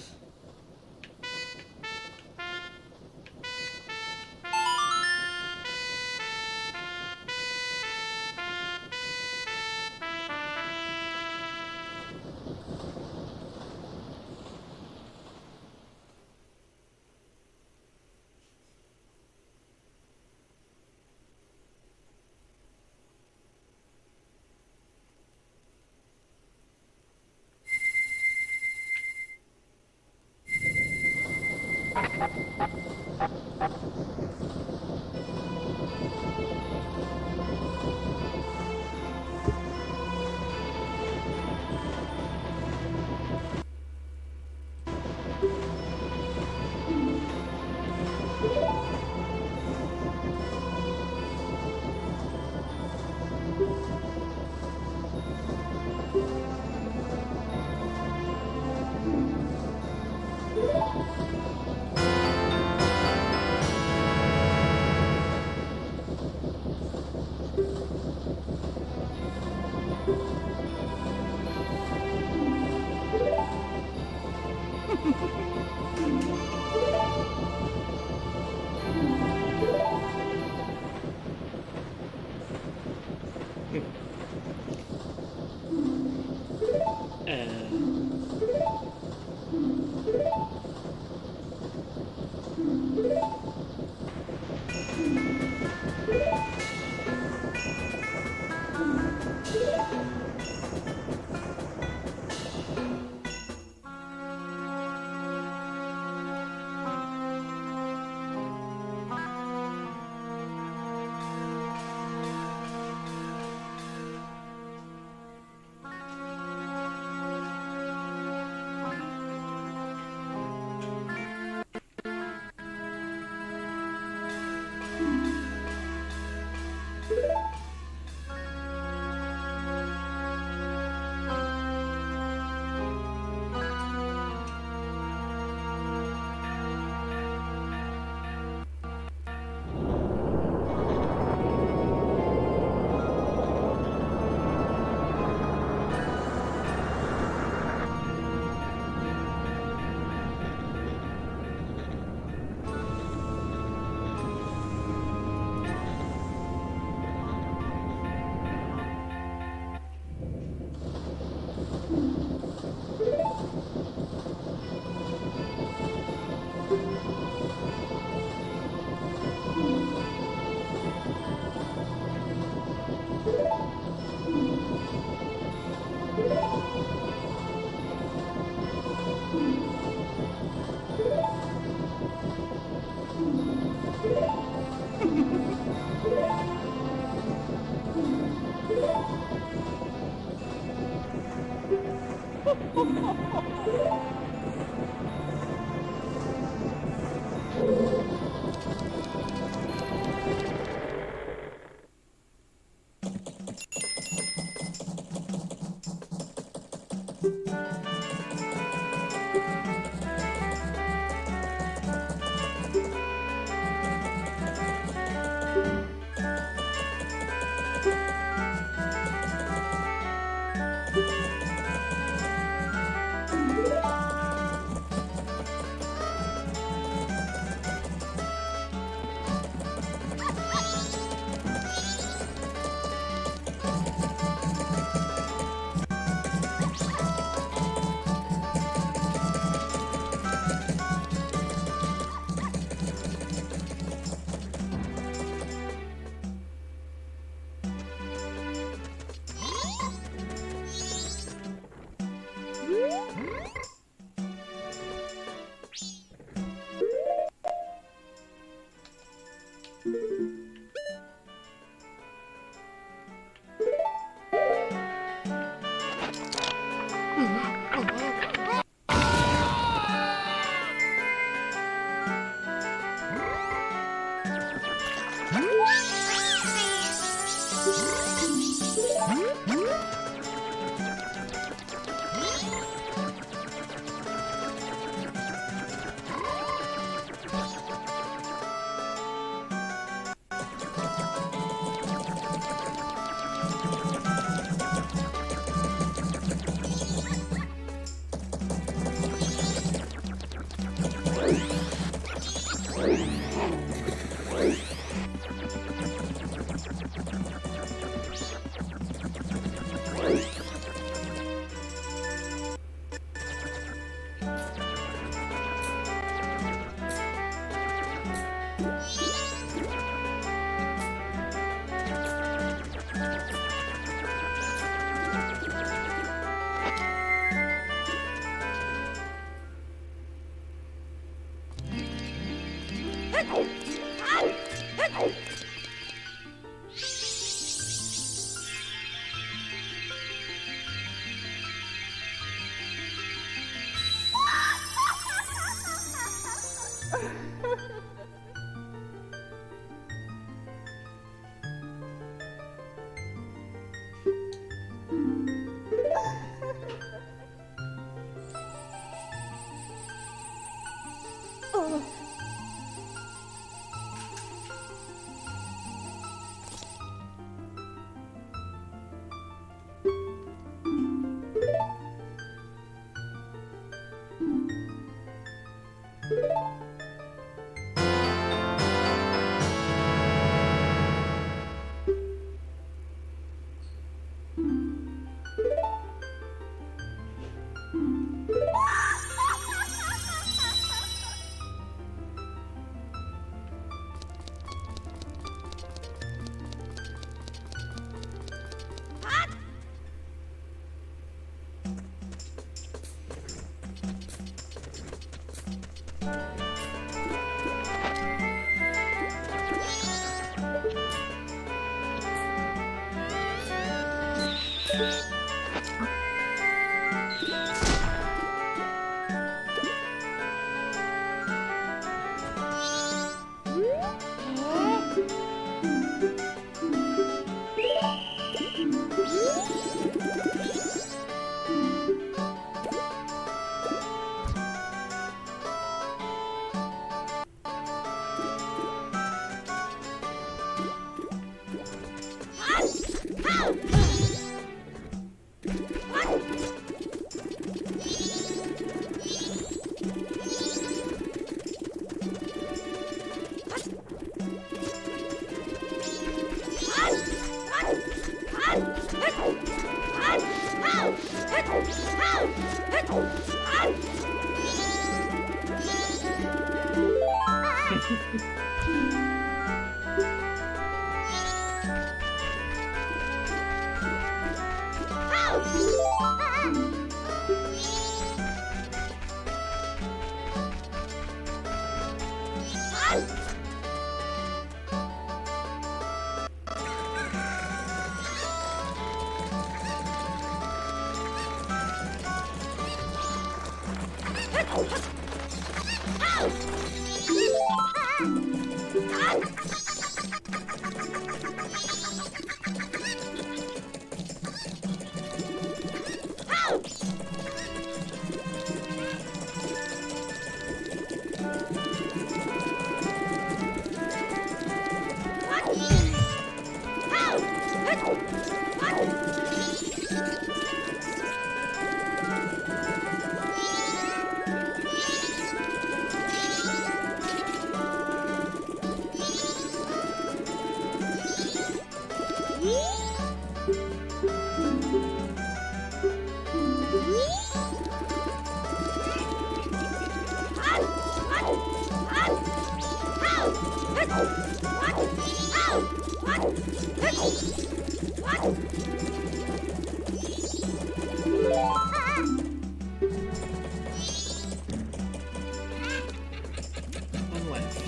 One left.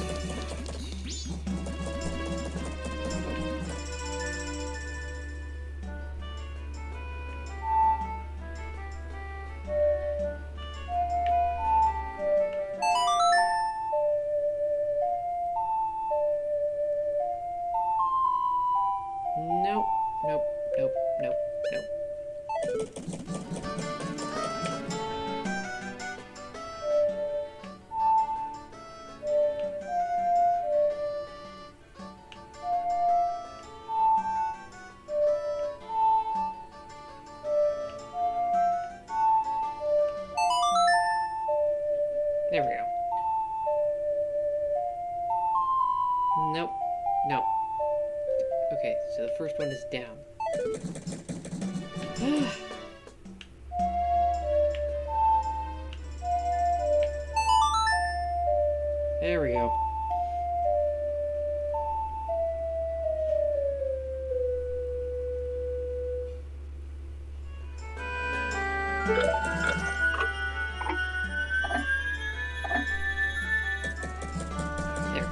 Nope, nope, nope, nope, nope. There we go. Nope, nope. Okay, so the first one is down. There we go. There.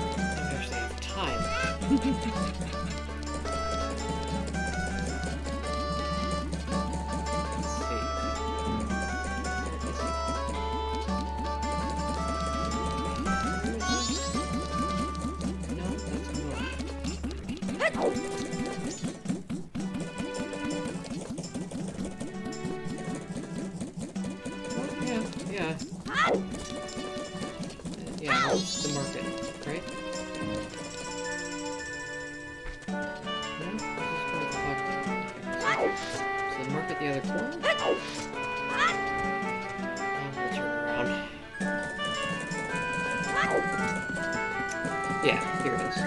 I actually have time. Let's see. No, that's more. Yeah, yeah. Yeah, that's the market, right? No? This is where the fuck- So the market the other corner? I'm gonna turn around. Yeah, here it is.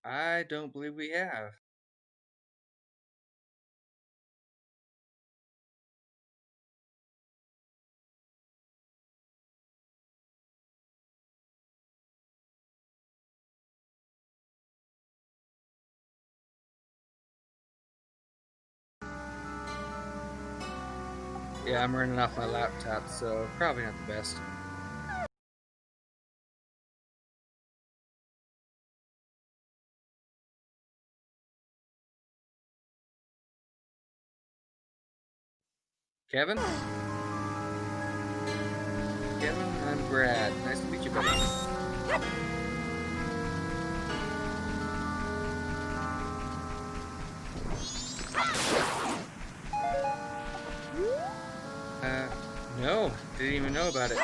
I don't believe we have. Yeah, I'm running off my laptop, so probably not the best. Kevin? Kevin, I'm Brad. Nice to meet you, buddy. No, didn't even know about it.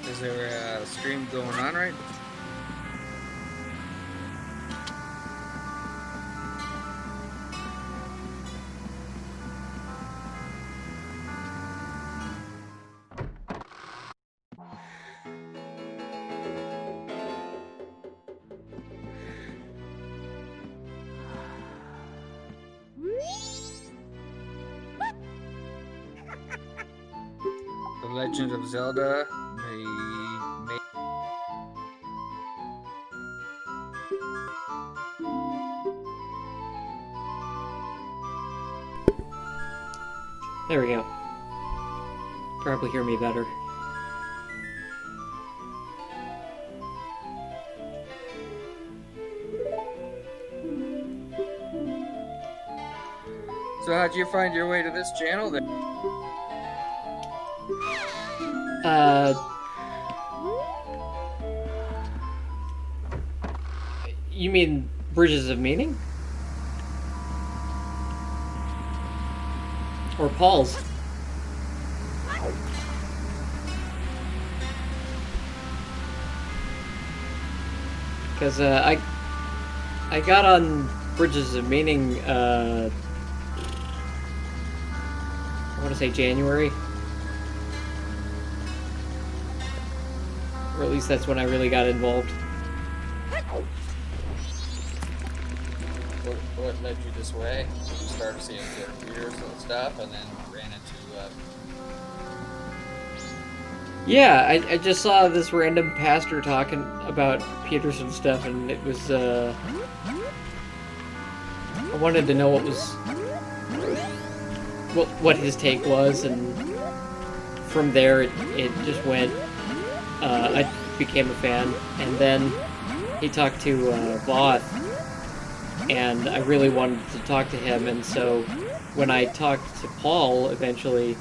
Is there a stream going on right now? The Legend of Zelda may There we go. Probably hear me better. So how'd you find your way to this channel then? You mean Bridges of Meaning? Or Paul's? Because I got on Bridges of Meaning, I want to say January. Or at least that's when I really got involved. What led you this way? You started seeing good reviews and stuff, and then ran into Yeah, I just saw this random pastor talking about Peterson stuff, and it was, I wanted to know what his take was, and from there it just went. I became a fan, and then he talked to Voth, and I really wanted to talk to him, and so when I talked to Paul eventually,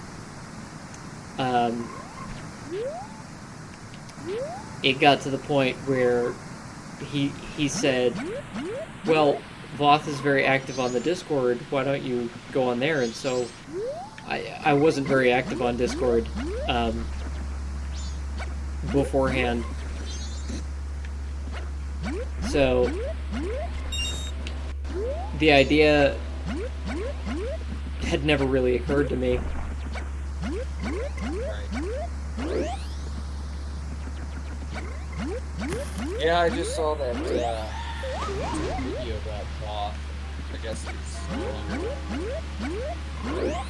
it got to the point where he said, well, Voth is very active on the Discord, why don't you go on there? And so I wasn't very active on Discord beforehand. So the idea had never really occurred to me. Yeah, I just saw that video about Both. I guess it's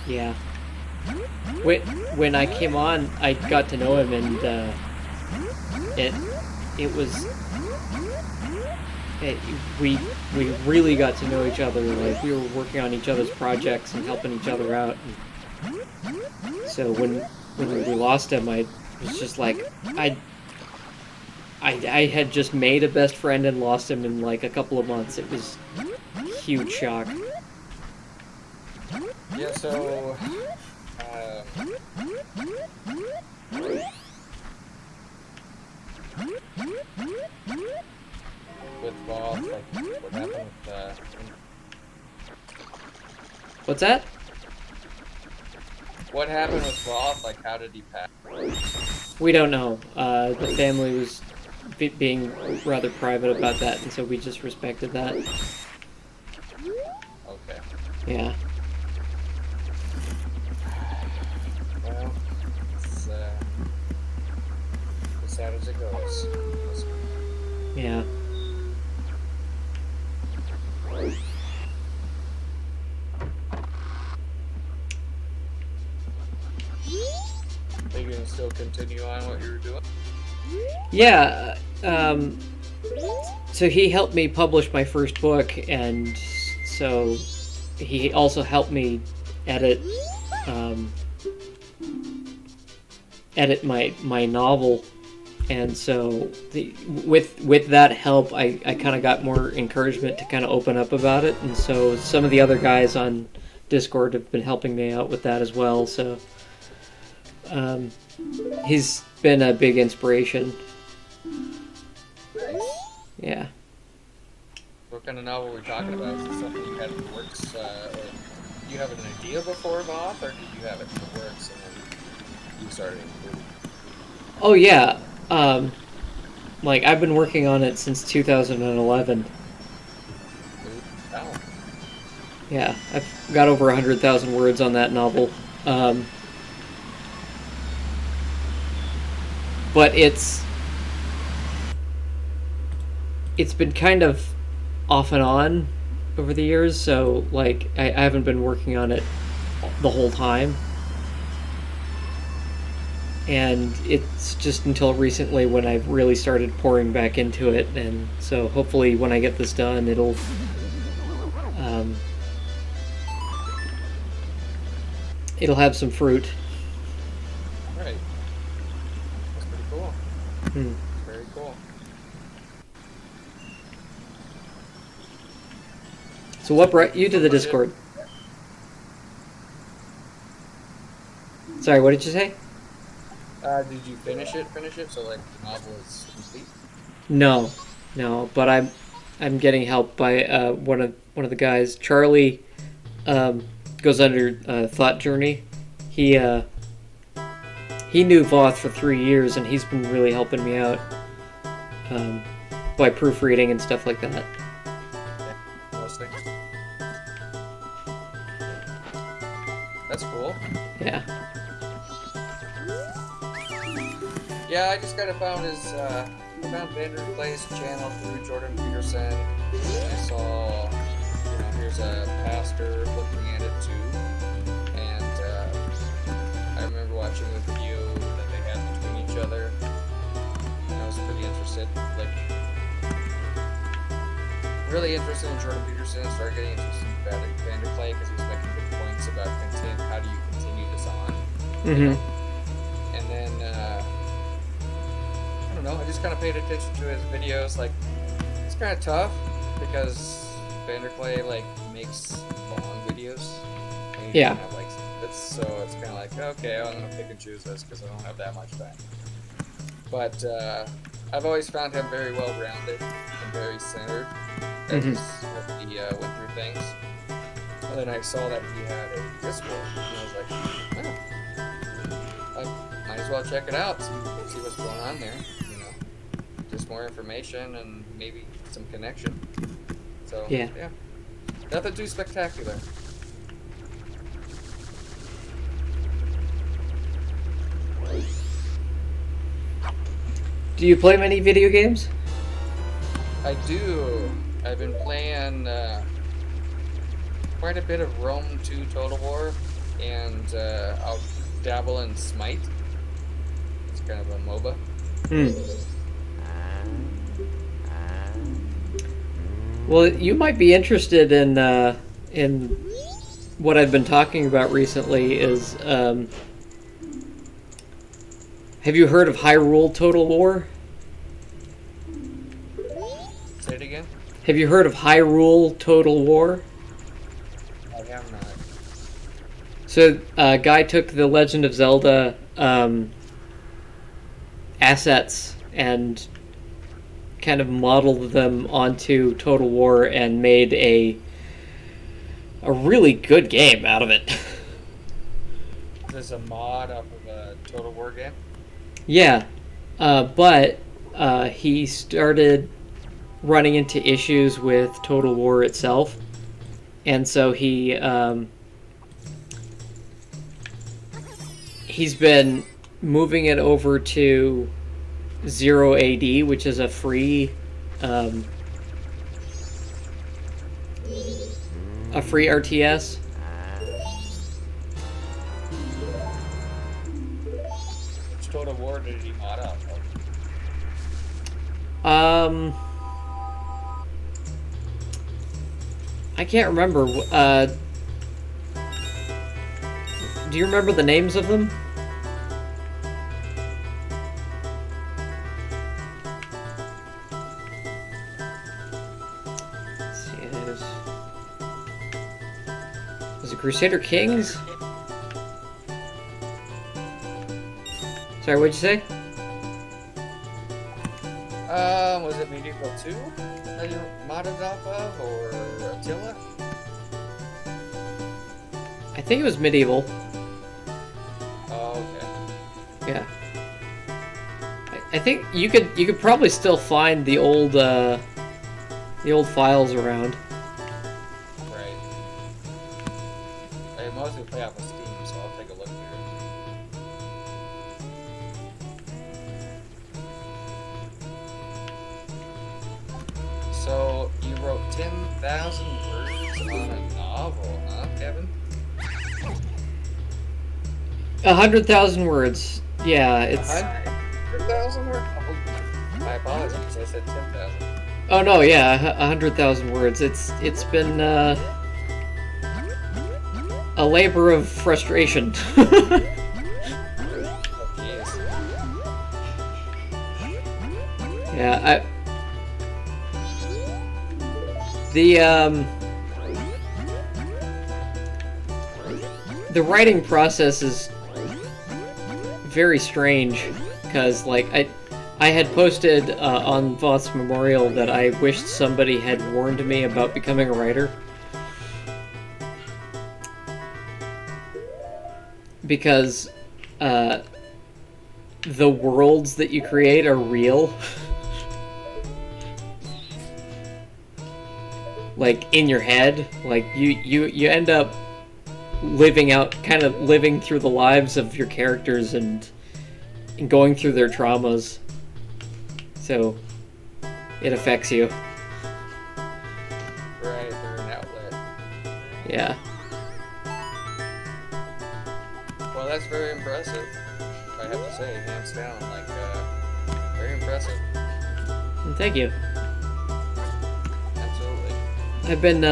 Yeah. When I came on, I got to know him, and we really got to know each other. Like, we were working on each other's projects and helping each other out. And so when we lost him, I was just like, I had just made a best friend and lost him in like a couple of months. It was a huge shock. yeah. So with Both, like, what happened with What's that? what happened with Both? Like, how did he pass? We don't know. The family was being rather private about that, and so we just respected that. Okay. Yeah. Well, it's as sad as it goes. Yeah. Are you gonna still continue on what you were doing? Yeah. So he helped me publish my first book, and so he also helped me edit my novel. And so with that help, I kind of got more encouragement to kind of open up about it. And so some of the other guys on Discord have been helping me out with that as well. So he's been a big inspiration. Nice. Yeah. What kind of novel are we talking about? Is it something you had in the works? Or do you have an idea before Both, or did you have it in the works and then you started including? Oh yeah. Like, I've been working on it since 2011. Oh. Yeah, I've got over 100,000 words on that novel. But it's been kind of off and on over the years, so like I haven't been working on it the whole time. And it's just until recently when I've really started pouring back into it, and so hopefully when I get this done, it'll have some fruit. Right. That's pretty cool. Hmm. Very cool. So what brought you to the Discord? Sorry, what did you say? Did you finish it? So like the novel is complete? No, but I'm getting help by one of the guys. Charlie goes under Thought Journey. He knew Voth for 3 years, and he's been really helping me out by proofreading and stuff like that. Those things. That's cool. Yeah. Yeah, I just kind of found his I found Vander Clay's channel through Jordan Peterson. And I saw, here's a pastor looking at it too. And I remember watching the video that they had between each really interested in Jordan Peterson. Started getting interested in Vanderplay because he was making good points about how do you continue this on. Mm-hmm. And then I don't know. I just kind of paid attention to his videos. Like, it's kind of tough because Vanderplay like makes long videos. And Yeah. Kind of, like, so it's kind of like, okay, I'm gonna pick and choose this because I don't have that much time. But I've always found him very well rounded and very centered as he went through things. And then I saw that he had a Discord, and I was like, oh, I might as well check it out, see what's going on there. You know, just more information and maybe some connection. So Yeah. Nothing too spectacular. Do you play many video games? I do. I've been playing quite a bit of Rome 2 Total War, and I'll dabble in Smite. It's kind of a MOBA. Well, you might be interested in what I've been talking about recently. Is have you heard of Hyrule Total War? Say it again? Have you heard of Hyrule Total War? I have not. So, a guy took the Legend of Zelda assets and kind of modeled them onto Total War and made a really good game out of it. There's a mod off of a Total War game? Yeah, but he started running into issues with Total War itself, and so he's been moving it over to 0 AD, which is a free RTS. Which Total War did he mod off of? I can't remember. Do you remember the names of them? Let's see, was it Crusader Kings? Sorry, what'd you say? Was it Medieval 2 that you modded off of, or Attila? I think it was Medieval. Oh, okay. Yeah. I think you could probably still find the old files around. Right. I mostly play off of Steam, so I'll take a look here. So, you wrote 10,000 words on a novel, huh, Kevin? 100,000 words. Yeah, it's. 100,000 words? Oh, my apologies, I said 10,000. Oh no, yeah, 100,000 words. It's been a labor of frustration. Oh, jeez. Yeah, the writing process is very strange because, like, I had posted on Voth's Memorial that I wished somebody had warned me about becoming a writer. Because the worlds that you create are real. Like, in your head. Like, you end up kind of living through the lives of your characters and going through their traumas. So, it affects you. Right, they're an outlet. Yeah. Well, that's very impressive. I have to say, hands down, like, very impressive. Thank you. Absolutely. I've been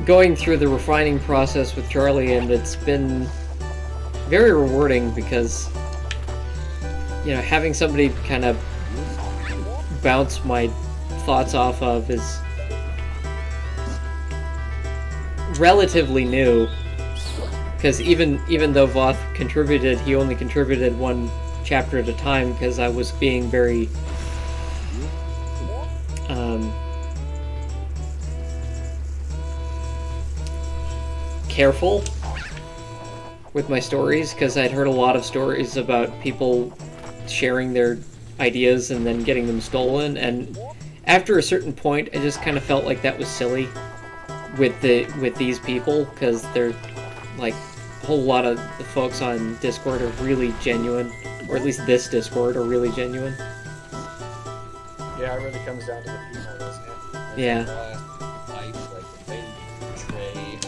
going through the refining process with Charlie, and it's been very rewarding because, you know, having somebody kind of bounce my thoughts off of is relatively new. Because even though Voth contributed, he only contributed one chapter at a time because I was being very careful with my stories, because I'd heard a lot of stories about people sharing their ideas and then getting them stolen, and after a certain point I just kind of felt like that was silly with these people, because they're like, a whole lot of the folks on Discord are really genuine, or at least this Discord are really genuine. Yeah, it really comes down to the people, doesn't it? Yeah. Life, like they portray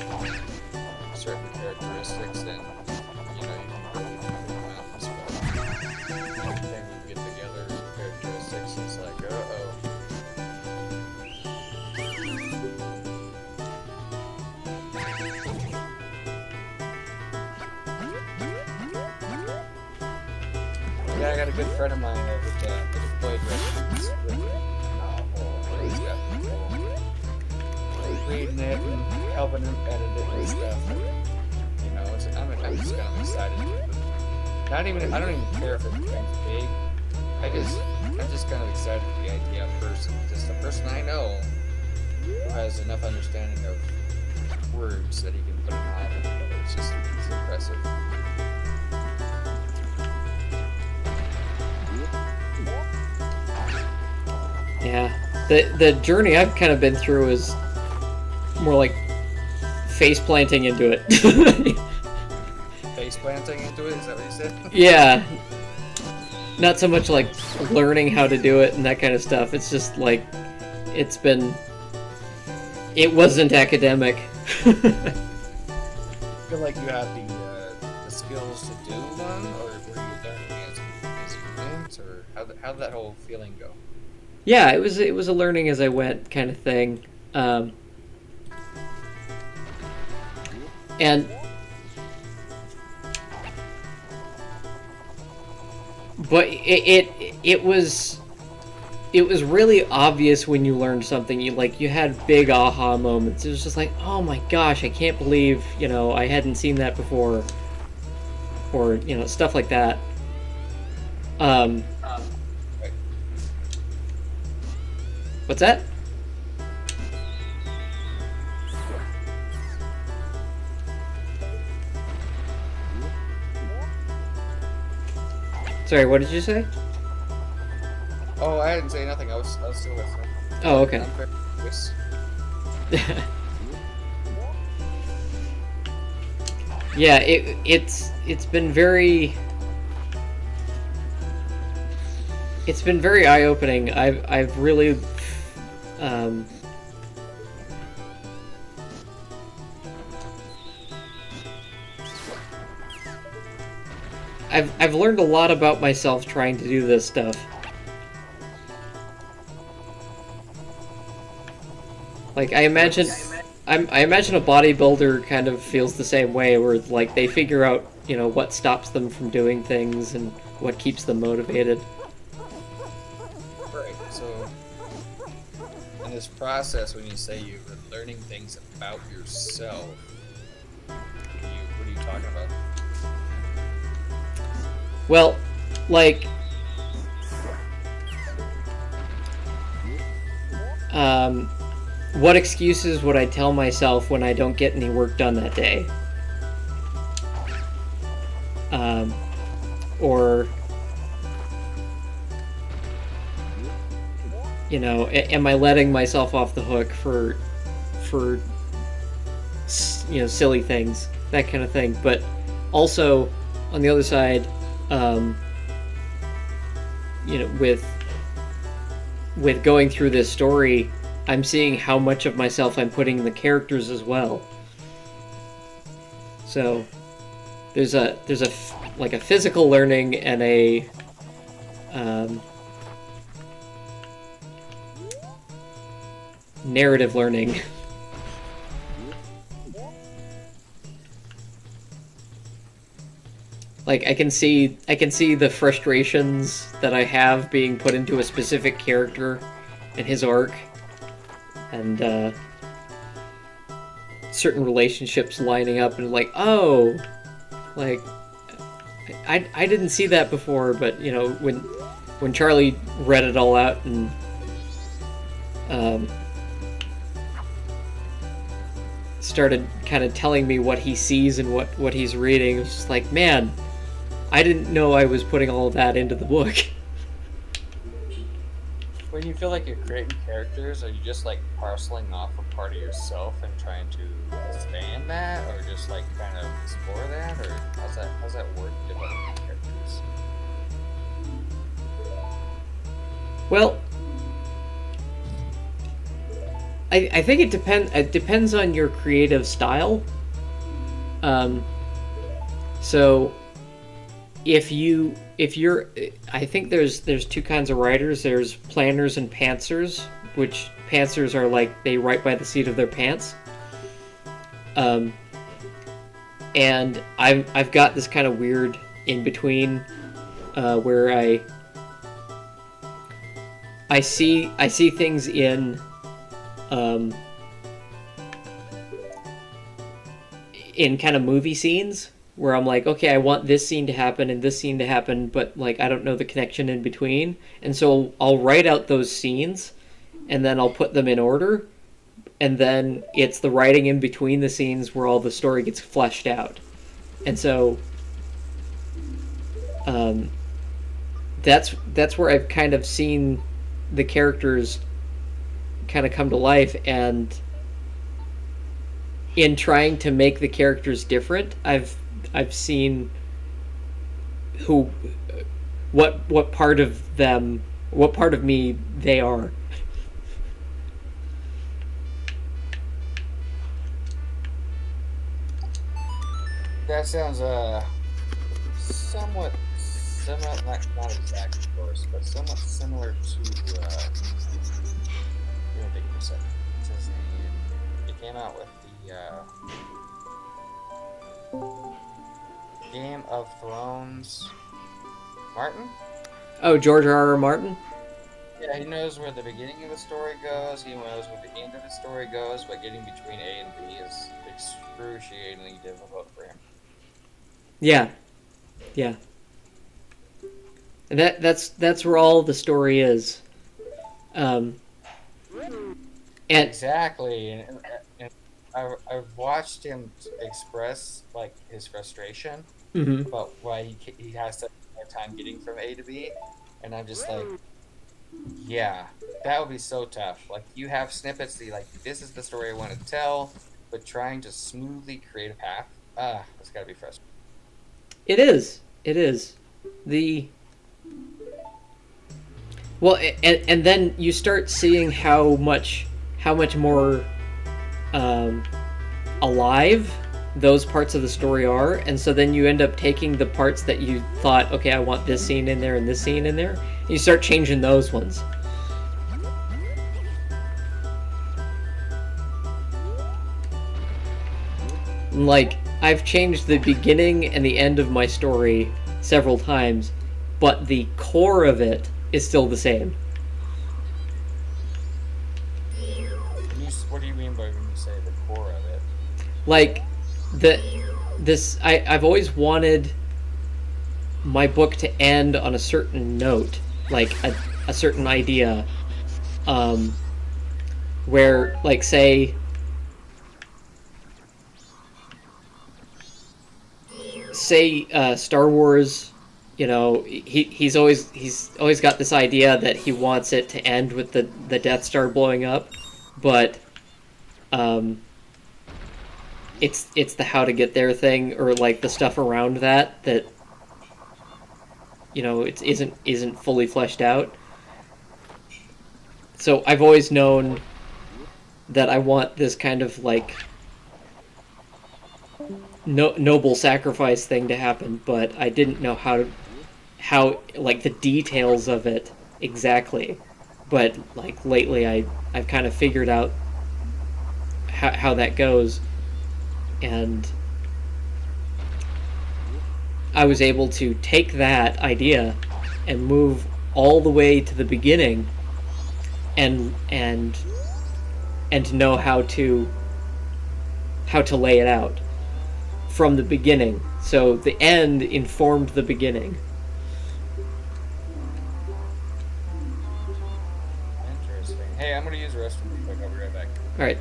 certain characteristics, and you know, you can really figure them out. But everything we get together, characteristics, it's like, uh-oh. Yeah, I got a good friend of mine with the deployed records with me. He's got people reading it and helping him edit it and stuff. And, you know, I'm just kind of excited. I don't even care if it becomes big. I'm just kind of excited for the idea of just a person I know who has enough understanding of words that he can put a novel together. It's impressive. Yeah, the journey I've kind of been through is more like face planting into it. Face planting into it? Is that what you said? Yeah, not so much like learning how to do it and that kind of stuff. It's just like it wasn't academic. I feel like you have the skills to do one, or were you learning as you went, or how did that whole feeling go? Yeah, it was a learning as I went kind of thing, and but it was really obvious when you learned something. You had big aha moments. It was just like, oh my gosh, I can't believe, you know, I hadn't seen that before, or, you know, stuff like that. What's that? Sorry, what did you say? Oh, I didn't say nothing. I was still listening. Oh, okay. I'm very curious. Yeah, it's been very eye-opening. I've really I've learned a lot about myself trying to do this stuff. Like, I imagine a bodybuilder kind of feels the same way, where like they figure out, you know, what stops them from doing things and what keeps them motivated. Right. So, in this process, when you say you've been learning things about yourself, what are you talking about? Well, like, what excuses would I tell myself when I don't get any work done that day? Or, you know, am I letting myself off the hook for you know, silly things, that kind of thing. But also, on the other side, you know, with going through this story, I'm seeing how much of myself I'm putting in the characters as well. So there's a like a physical learning and a narrative learning. Like, I can see the frustrations that I have being put into a specific character and his arc, and certain relationships lining up, and like, oh, like, I didn't see that before, but you know, when Charlie read it all out and started kind of telling me what he sees and what he's reading, it was just like, man, I didn't know I was putting all of that into the book. When you feel like you're creating characters, are you just like parceling off a part of yourself and trying to expand that, or just like kind of explore that, or how's that work developing characters? Well, I think it depends on your creative style. So if you're, I think there's two kinds of writers. There's planners and pantsers, which pantsers are like, they write by the seat of their pants. And I've got this kind of weird in between, where I see things in kind of movie scenes, where I'm like, okay, I want this scene to happen and this scene to happen, but like I don't know the connection in between, and so I'll write out those scenes, and then I'll put them in order, and then it's the writing in between the scenes where all the story gets fleshed out, and so that's where I've kind of seen the characters kind of come to life, and in trying to make the characters different, I've seen what part of them, what part of me they are. That sounds somewhat similar, not exact, of course, but somewhat similar to what's his name? It came out with the Game of Thrones. Martin? Oh, George R.R. Martin? Yeah, he knows where the beginning of the story goes, he knows where the end of the story goes, but getting between A and B is excruciatingly difficult for him. Yeah. Yeah. And that's where all the story is. And exactly, and I've watched him express like his frustration, mm-hmm. about why he has such a hard time getting from A to B, and I'm just like, yeah, that would be so tough. Like, you have snippets that like, this is the story I want to tell, but trying to smoothly create a path, that's gotta be frustrating. It is. Well, and then you start seeing how much more alive those parts of the story are, and so then you end up taking the parts that you thought, okay, I want this scene in there and this scene in there, and you start changing those ones. Like, I've changed the beginning and the end of my story several times, but the core of it is still the same. What do you mean by when you say the core of it? Like, I've always wanted my book to end on a certain note, like a certain idea, where, like, say Star Wars, you know, he's always got this idea that he wants it to end with the Death Star blowing up, but it's the how to get there thing, or like the stuff around that you know, it isn't fully fleshed out. So I've always known that I want this kind of like noble sacrifice thing to happen, but I didn't know how like the details of it exactly. but like lately I've kind of figured out how that goes, and I was able to take that idea and move all the way to the beginning and know how to lay it out from the beginning. So the end informed the beginning. Interesting. Hey, I'm gonna use the restroom real quick. I'll be right back. All right.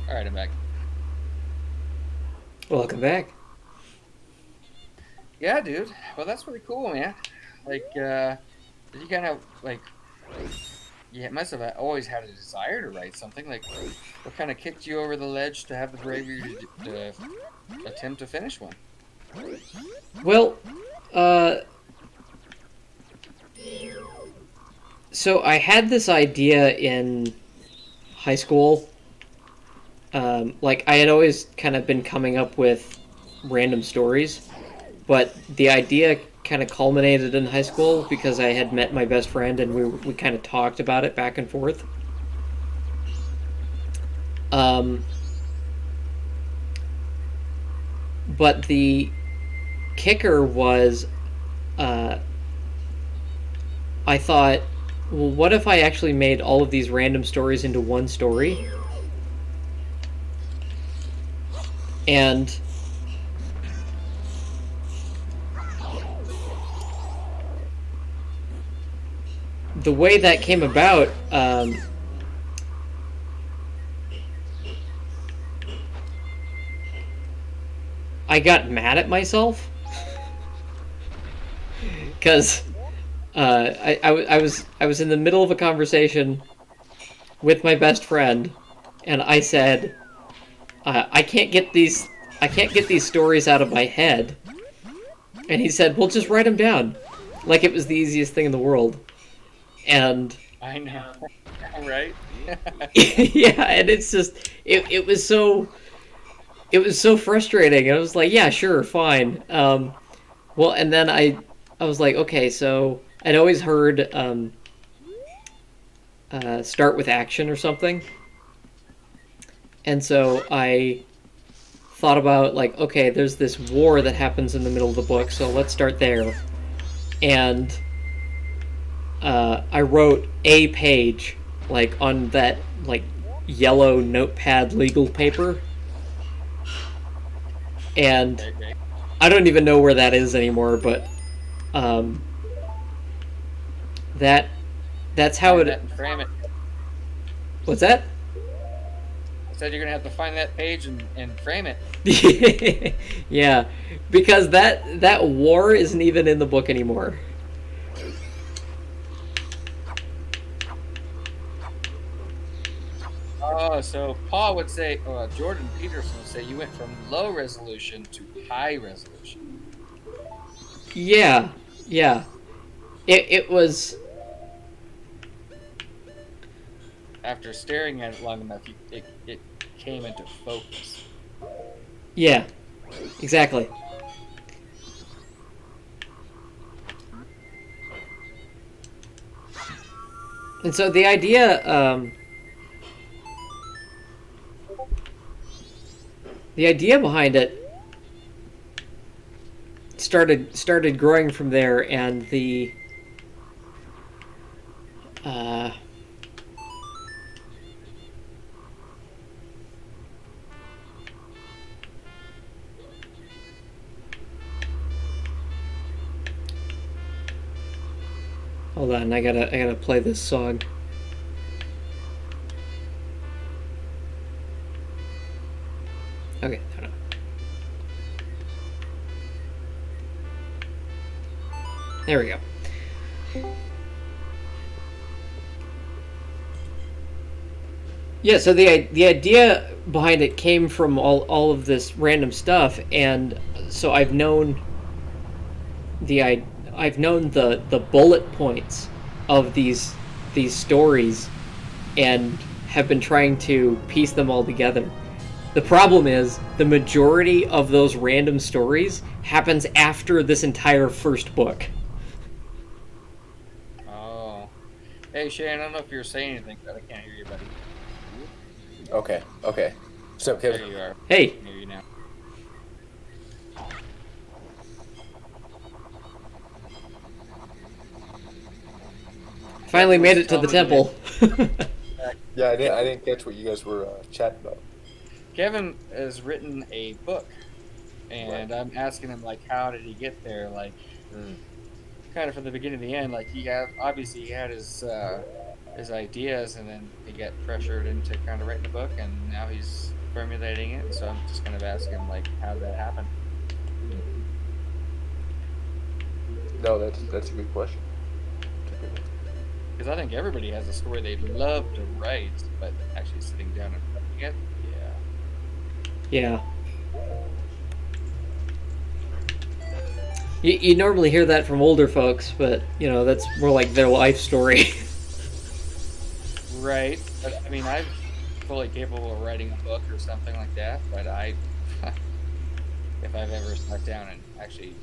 All right, I'm back. Welcome back. Yeah, dude. Well, that's really cool, man. Like, you kind of like, yeah, it must have always had a desire to write something. Like, what kind of kicked you over the ledge to have the bravery to attempt to finish one? Well, so I had this idea in high school. Like, I had always kind of been coming up with random stories, but the idea kind of culminated in high school because I had met my best friend and we kind of talked about it back and forth. But the kicker was, I thought, well, what if I actually made all of these random stories into one story? And the way that came about, I got mad at myself because I was in the middle of a conversation with my best friend, and I said, I can't get these stories out of my head. And he said, well, just write them down. Like it was the easiest thing in the world. And I know, right? yeah, and it's just it was so frustrating. I was like, yeah, sure, fine. Well, and then I was like, okay, so I'd always heard start with action or something. And so I thought about, like, okay, there's this war that happens in the middle of the book, so let's start there. And I wrote a page, like, on that, like, yellow notepad legal paper. And I don't even know where that is anymore, but that's how Find it... that and frame it. What's that? I said you're gonna have to find that page and frame it. Yeah, because that war isn't even in the book anymore. Oh, so Paul would say, Jordan Peterson would say you went from low resolution to high resolution. Yeah. It was... After staring at it long enough, it came into focus. Yeah, exactly. And so the idea, behind it started growing from there, and the hold on, I gotta play this song. Okay, hold on. There we go. Yeah, so the idea behind it came from all of this random stuff, and so I've known the bullet points of these stories, and have been trying to piece them all together. The problem is the majority of those random stories happens after this entire first book. Oh. Hey, Shane, I don't know if you're saying anything, but I can't hear you, buddy. Okay. So, There Kevin, you are. Hey. I can hear you now. Finally made it to the temple. yeah, I didn't catch what you guys were chatting about. Kevin has written a book, and I'm asking him, like, how did he get there? Like, kind of from the beginning to the end. Like, he had his ideas, and then he got pressured into kind of writing a book, and now he's formulating it. So I'm just kind of asking him, like, how did that happen? No, that's a good question. Because I think everybody has a story they'd love to write, but actually sitting down and writing it, Yeah. You normally hear that from older folks, but, that's more like their life story. right. But I mean, I'm fully capable of writing a book or something like that, but if I've ever sat down and actually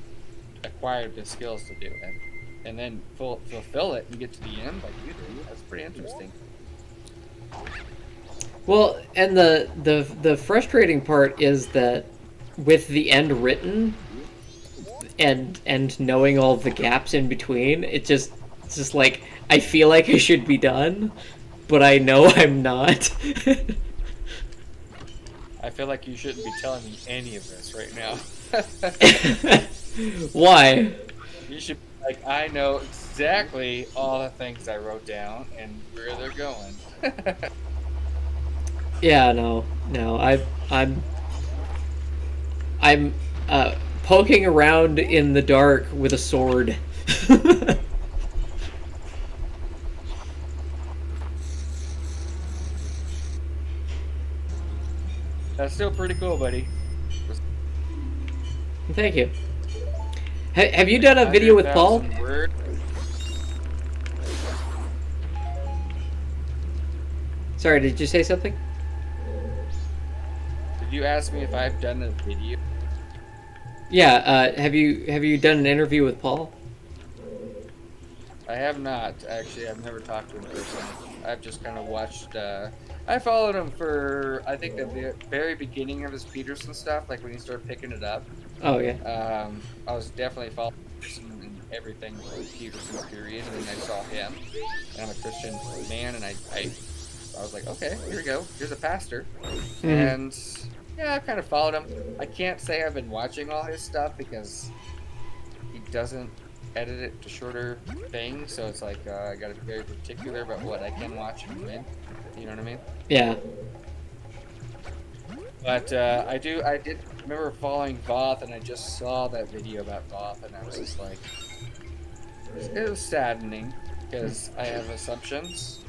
acquired the skills to do it, and then fulfill it and get to the end like you do, that's pretty interesting. Well, and the frustrating part is that with the end written and knowing all the gaps in between, it's just like I feel like I should be done, but I know I'm not. I feel like you shouldn't be telling me any of this right now. Why? You should be like, I know exactly all the things I wrote down and where they're going. Yeah, no. I'm poking around in the dark with a sword. That's still pretty cool, buddy. Thank you. Have you done a video with Paul? 100,000 word. Sorry, did you say something? Did you ask me if I've done a video? Yeah, have you done an interview with Paul? I have not, actually. I've never talked to him in person. I've just kind of watched, I followed him for, I think, the very beginning of his Peterson stuff, like when he started picking it up. Oh, yeah. I was definitely following Peterson and everything Peterson period, and then I saw him, and I'm a Christian man, and I was like, okay, here we go. Here's a pastor. Mm-hmm. And, yeah, I've kind of followed him. I can't say I've been watching all his stuff because he doesn't edit it to shorter things, so it's like I gotta be very particular about what I can watch and when. You know what I mean? Yeah. But I did remember following Voth, and I just saw that video about Voth, and I was just like, it was saddening because I have assumptions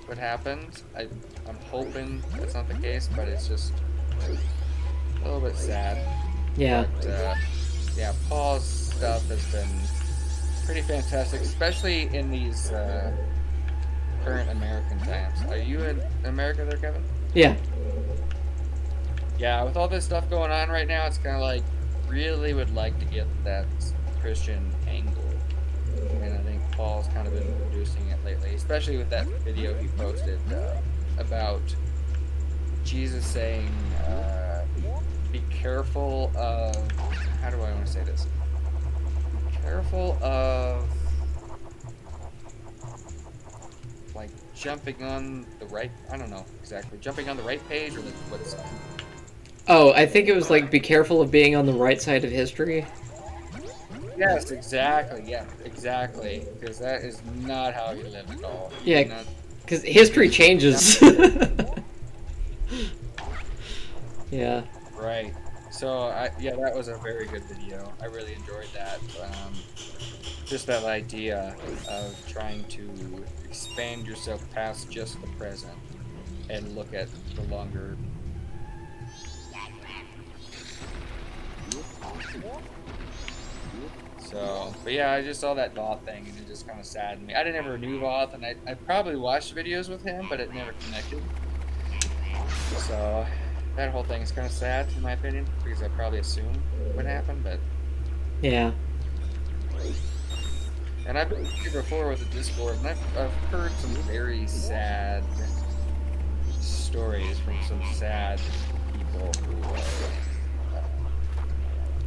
what happened. I'm hoping that's not the case, but it's just a little bit sad. Yeah. But, yeah, Paul's stuff has been pretty fantastic, especially in these current American times. Are you in America there, Kevin? Yeah. yeah, with all this stuff going on right now, it's kind of like really would like to get that Christian angle, and I think Paul's kind of been producing it lately, especially with that video he posted about Jesus saying, "Be careful of." How do I want to say this? Be careful of like jumping on the right. I don't know exactly. Jumping on the right page or like what's. Oh, I think it was like, be careful of being on the right side of history. Yes, exactly. Yeah, exactly. Because that is not how you live at all. You Yeah, do not- because history changes. Yeah. Right. So yeah, that was a very good video. I really enjoyed that. Just that idea of trying to expand yourself past just the present and look at the longer. So, but yeah, I just saw that Voth thing and it just kind of saddened me. I didn't ever knew Voth, and I probably watched videos with him, but it never connected. So that whole thing is kind of sad, in my opinion, because I probably assumed what happened, but. Yeah. And I've been here before with the Discord, and I've heard some very sad stories from some sad people who are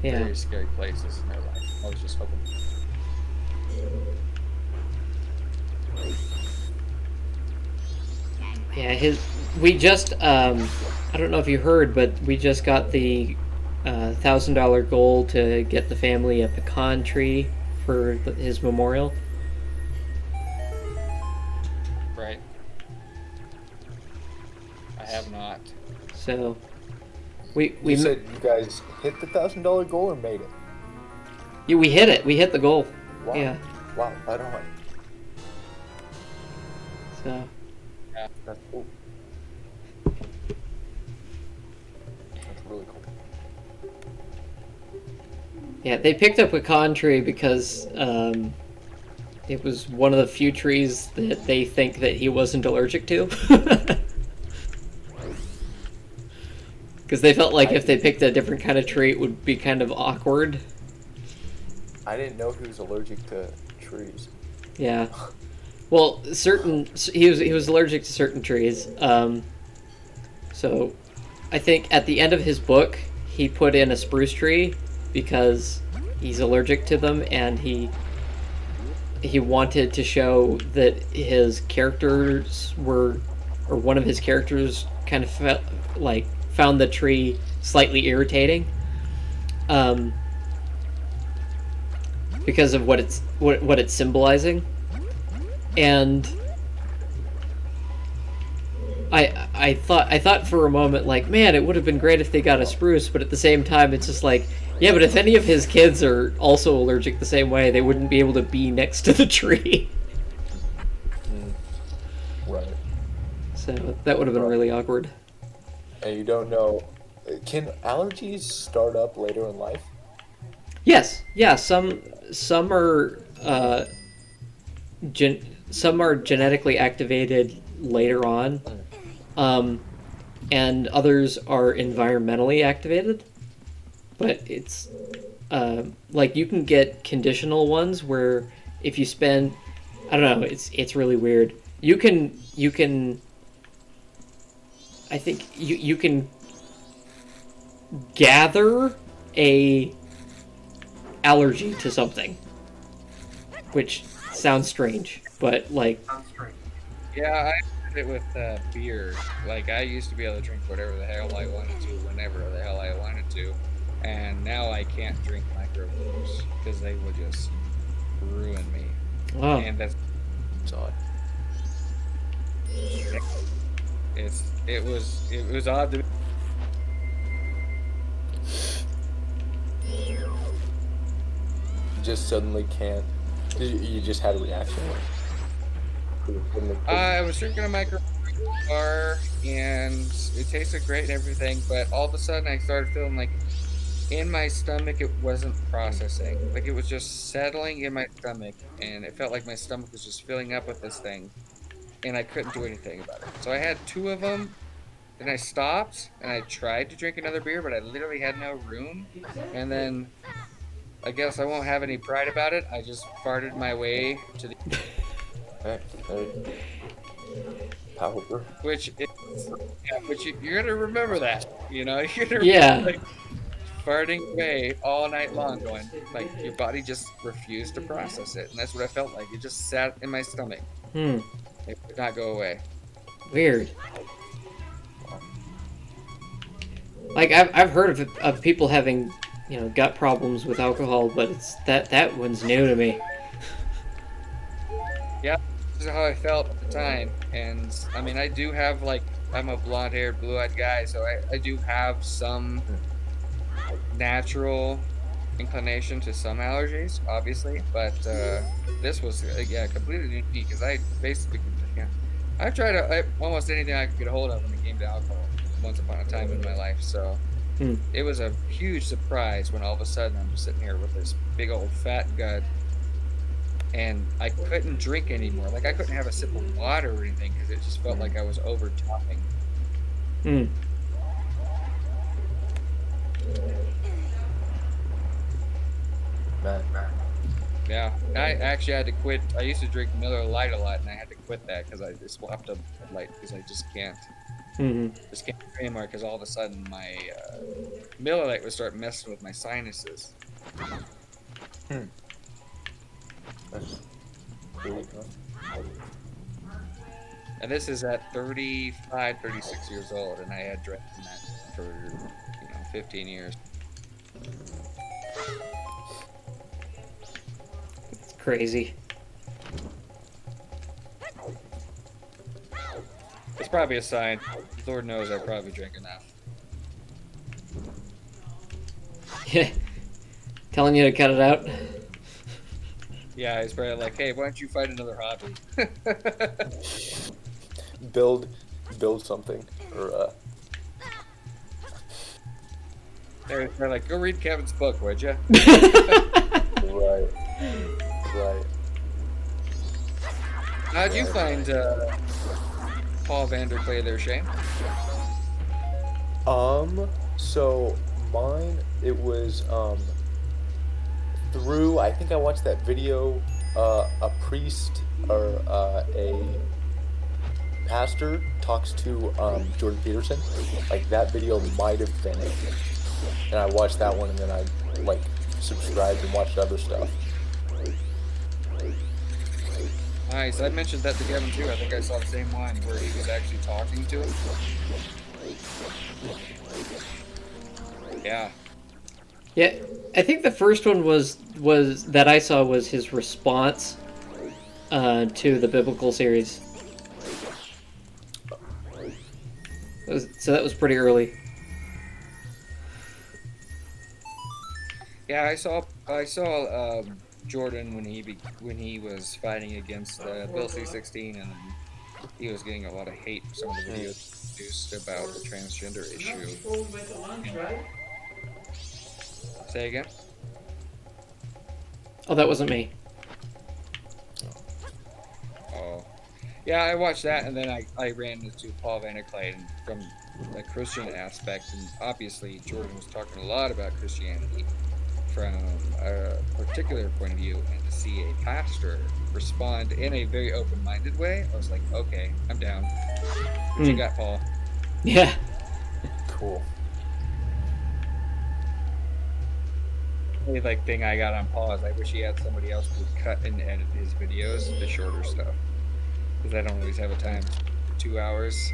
Yeah. very scary places in their life. I was just hoping. Yeah, we just, I don't know if you heard, but we just got the $1,000 goal to get the family a pecan tree for his memorial. Right. I have not. So, we You said you guys hit the $1,000 goal or made it? yeah, we hit it. We hit the goal. Wow. Yeah. Wow, I don't know. So, That's cool. That's really cool. yeah, they picked up a pecan tree because it was one of the few trees that they think that he wasn't allergic to. Because they felt like if they picked a different kind of tree, it would be kind of awkward. I didn't know he was allergic to trees. Yeah. Well, he was allergic to certain trees. So, I think at the end of his book, he put in a spruce tree because he's allergic to them, and he wanted to show that his characters were, or one of his characters kind of felt like found the tree slightly irritating, because of what it's symbolizing. And I thought for a moment, like, man, it would have been great if they got a spruce, but at the same time it's just like, yeah, but if any of his kids are also allergic the same way, they wouldn't be able to be next to the tree. Right. So that would have been really awkward. And you don't know, can allergies start up later in life? Yes, yeah, some are some are genetically activated later on, and others are environmentally activated. But it's like you can get conditional ones where if you spend, I don't know, it's really weird. You can I think you can gather a allergy to something, which sounds strange, but like, Yeah, I did it with beer. Like, I used to be able to drink whatever the hell I wanted to, whenever the hell I wanted to, and now I can't drink microbrews because they will just ruin me. oh, And that's odd. it was odd to me. You just suddenly can't. You just had a reaction. I was drinking a microbrew bar and it tasted great and everything, but all of a sudden I started feeling like in my stomach it wasn't processing. Like it was just settling in my stomach, and it felt like my stomach was just filling up with this thing, and I couldn't do anything about it. So I had 2 of them, then I stopped and I tried to drink another beer, but I literally had no room. And then I guess I won't have any pride about it. I just farted my way to the Hey, power. which is, yeah, but you're gonna remember that, you know. You're gonna Yeah. remember, like, farting away all night long, going like your body just refused to process it, and that's what I felt like. It just sat in my stomach. It would not go away. Weird. Like I've heard of people having, gut problems with alcohol, but it's that one's new to me. Yeah, this is how I felt at the time, and I mean, I do have I'm a blonde-haired, blue-eyed guy, so I do have some natural inclination to some allergies, obviously, but this was completely new to me because I basically I've tried almost anything I could get a hold of when it came to alcohol once upon a time in my life, so it was a huge surprise when all of a sudden I'm just sitting here with this big old fat gut and I couldn't drink anymore. Like, I couldn't have a sip of water or anything because it just felt like I was over topping. Man. Yeah, I actually had to quit. I used to drink Miller Lite a lot, and I had to quit that because I just swapped up Light because I just can't. Just can't drink anymore because all of a sudden my Miller Lite would start messing with my sinuses. That's cool, huh? And this is at 35, 36 years old, and I had drank that for 15 years. It's crazy. It's probably a sign. Lord knows I probably drink enough. Yeah. Telling you to cut it out. Yeah, he's probably like, hey, why don't you find another hobby? Build something, or They're like, go read Kevin's book, would you? right. How'd you find Paul Vanderklay there, Shane? So mine, it was through, I think I watched that video, a priest or a pastor talks to Jordan Peterson. Like, that video might have been it. And I watched that one, and then I subscribed and watched other stuff. Nice. I mentioned that to Kevin too. I think I saw the same one where he was actually talking to him. Yeah. Yeah, I think the first one was that I saw was his response to the biblical series. So that was pretty early. Yeah, I saw Jordan when he was fighting against Bill C-16, and he was getting a lot of hate for some of the videos produced about the transgender issue. Say again? Oh, that wasn't me. Oh. Yeah, I watched that, and then I ran into Paul Vanderklay from the Christian aspect, and obviously Jordan was talking a lot about Christianity from a particular point of view, and to see a pastor respond in a very open-minded way, I was like, okay, I'm down. What you got, Paul? Yeah. Cool. The only thing I got on Paul is I wish he had somebody else who would cut and edit his videos, the shorter stuff, because I don't always have a time. 2 hours.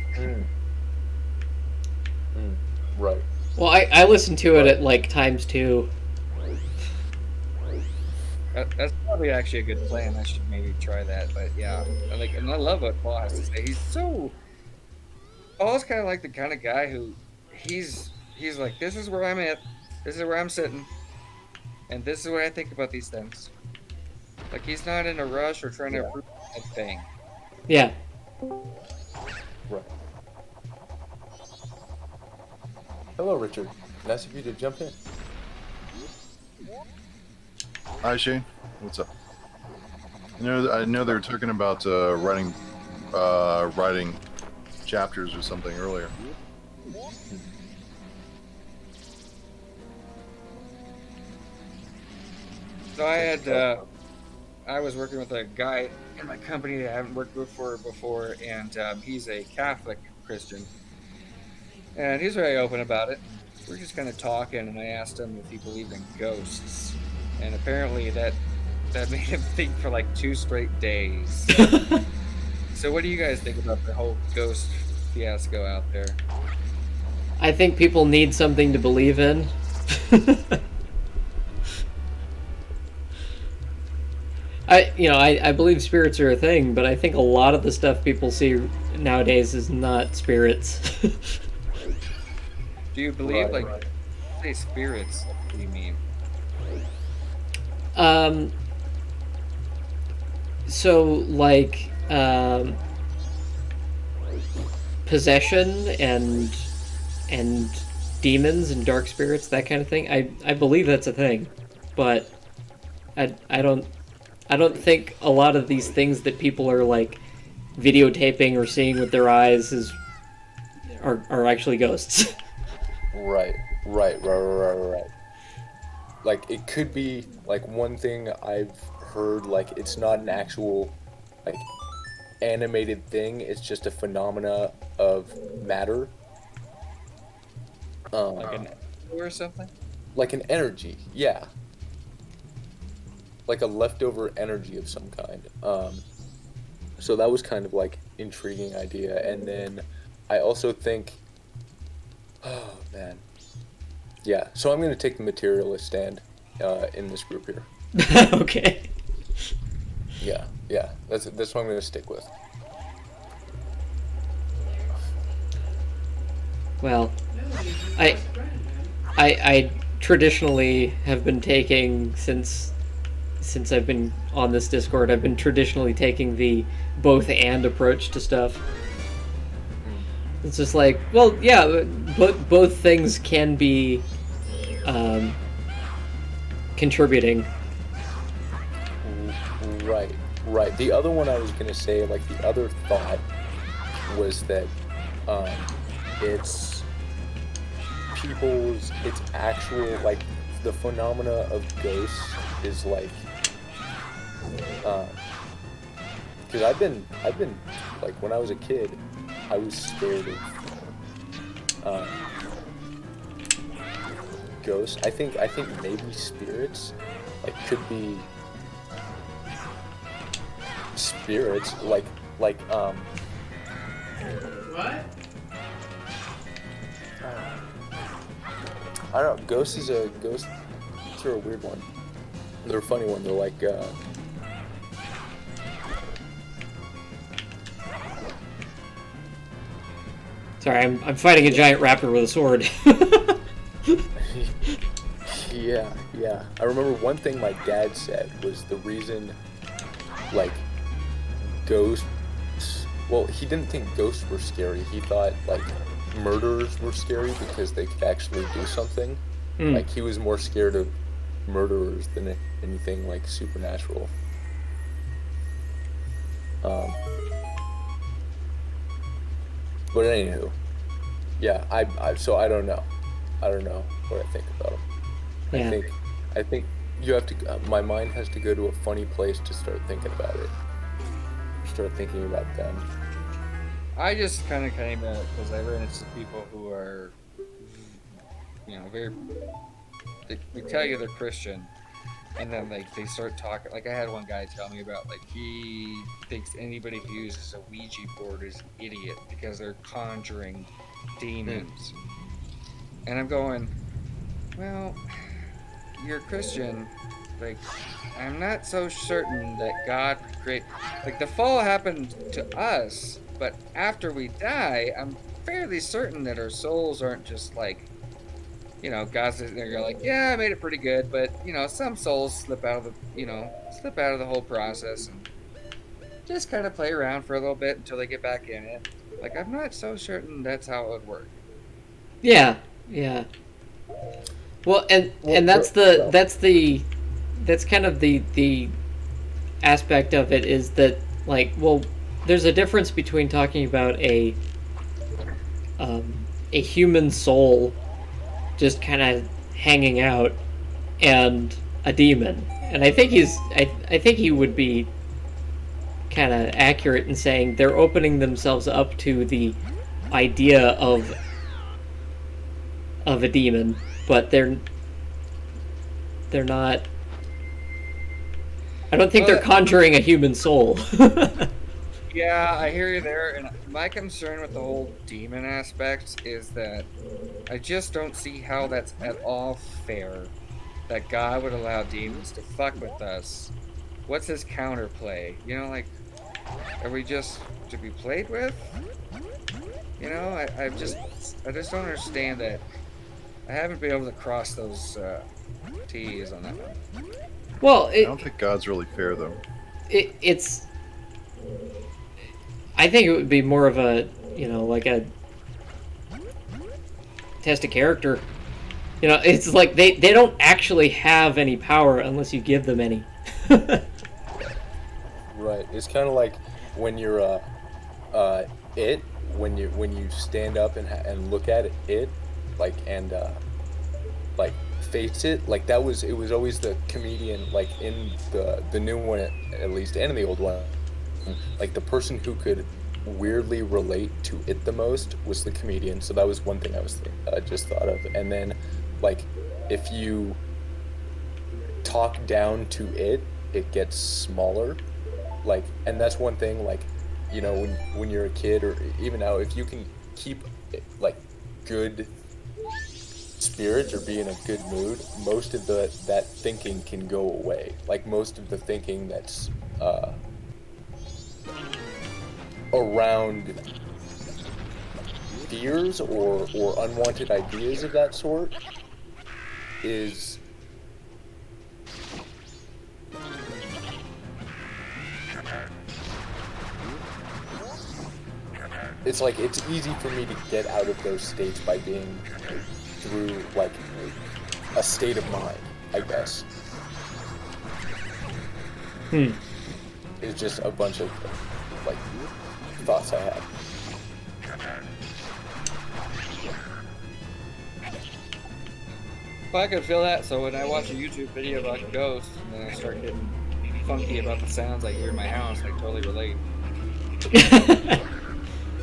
Right. Well, I listened to it at times 2. That's probably actually a good plan. I should maybe try that. But yeah, and I love what Paul has to say. Paul's kind of like the kind of guy who he's like, this is where I'm at, this is where I'm sitting, and this is what I think about these things. Like, he's not in a rush or trying to prove a thing. Yeah. Right. Hello, Richard. Nice of you to jump in. Hi, Shane. What's up? I know they were talking about writing chapters or something earlier. So I was working with a guy in my company that I haven't worked with before, and he's a Catholic Christian, and he's very open about it. We're just kind of talking, and I asked him if he believed in ghosts, and apparently that made him think for like 2 straight days. So what do you guys think about the whole ghost fiasco out there? I think people need something to believe in. I believe spirits are a thing, but I think a lot of the stuff people see nowadays is not spirits. Do you believe, say spirits, what do you mean? Possession and demons and dark spirits, that kind of thing. I believe that's a thing, but I don't think a lot of these things that people are like videotaping or seeing with their eyes are actually ghosts. Right. Like, it could be, like, one thing I've heard, like, it's not an actual, like, animated thing, it's just a phenomena of matter. Like an or something? Like an energy, yeah. Like a leftover energy of some kind. So that was kind of, like, intriguing idea. And then I also think, oh, man. Yeah, so I'm going to take the materialist stand in this group here. Okay. Yeah, that's what I'm going to stick with. Well, I traditionally have been taking, since I've been on this Discord, I've been traditionally taking the both and approach to stuff. It's just like, well, yeah, both things can be contributing. Right. The other one I was going to say, like, the other thought was that it's actual, like, the phenomena of ghosts is, like, because I've been, like, when I was a kid, I was scared of ghosts. I think maybe spirits, like, could be spirits, like What? I don't know. Ghosts are a weird one. They're a funny one. They're like Sorry, I'm fighting a giant raptor with a sword. yeah. I remember one thing my dad said was the reason, like, ghosts. Well, he didn't think ghosts were scary. He thought, like, murderers were scary because they could actually do something. Like, he was more scared of murderers than anything, like, supernatural. But anywho, yeah, so I don't know. I don't know what I think about them. Yeah. I think you have to. My mind has to go to a funny place to start thinking about it. Start thinking about them. I just kind of came at it because I ran into people who are, they tell you they're Christian, and then like they start talking. Like I had one guy tell me about, like, he thinks anybody who uses a Ouija board is an idiot because they're conjuring demons. And I'm going, well, you're a Christian. Like, I'm not so certain that God would create. Like, the fall happened to us, but after we die, I'm fairly certain that our souls aren't just like, God's sitting there, you're like, yeah, I made it pretty good, but some souls slip out of the whole process and just kind of play around for a little bit until they get back in it. Like, I'm not so certain that's how it would work. Yeah. Well, and that's kind of the aspect of it, is that, like, well, there's a difference between talking about a a human soul just kind of hanging out and a demon. And I think I think he would be kind of accurate in saying they're opening themselves up to the idea of a demon, but they're not. I don't think they're conjuring a human soul. Yeah, I hear you there, and my concern with the whole demon aspect is that I just don't see how that's at all fair that God would allow demons to fuck with us. What's his counterplay? You know, like, are we just to be played with? You know, I just don't understand that. I haven't been able to cross those T's on that one. Well, I don't think God's really fair, though. it's. I think it would be more of a, like a test of character. It's like they don't actually have any power unless you give them any. Right. It's kind of like when you're when you stand up and look at it, like, and like face it, like it was always the comedian, like in the new one at least, and in the old one, like the person who could weirdly relate to it the most was the comedian. So that was one thing I just thought of. And then, like, if you talk down to it gets smaller. Like, and that's one thing, like, when you're a kid, or even now, if you can keep like good spirits or be in a good mood, most of that thinking can go away. Like, most of the thinking that's around fears or unwanted ideas of that sort is it's like it's easy for me to get out of those states by being through like a state of mind, I guess. It's just a bunch of like thoughts I had. Well, I could feel that, so when I watch a YouTube video about ghosts and then I start getting funky about the sounds I hear in my house, I totally relate.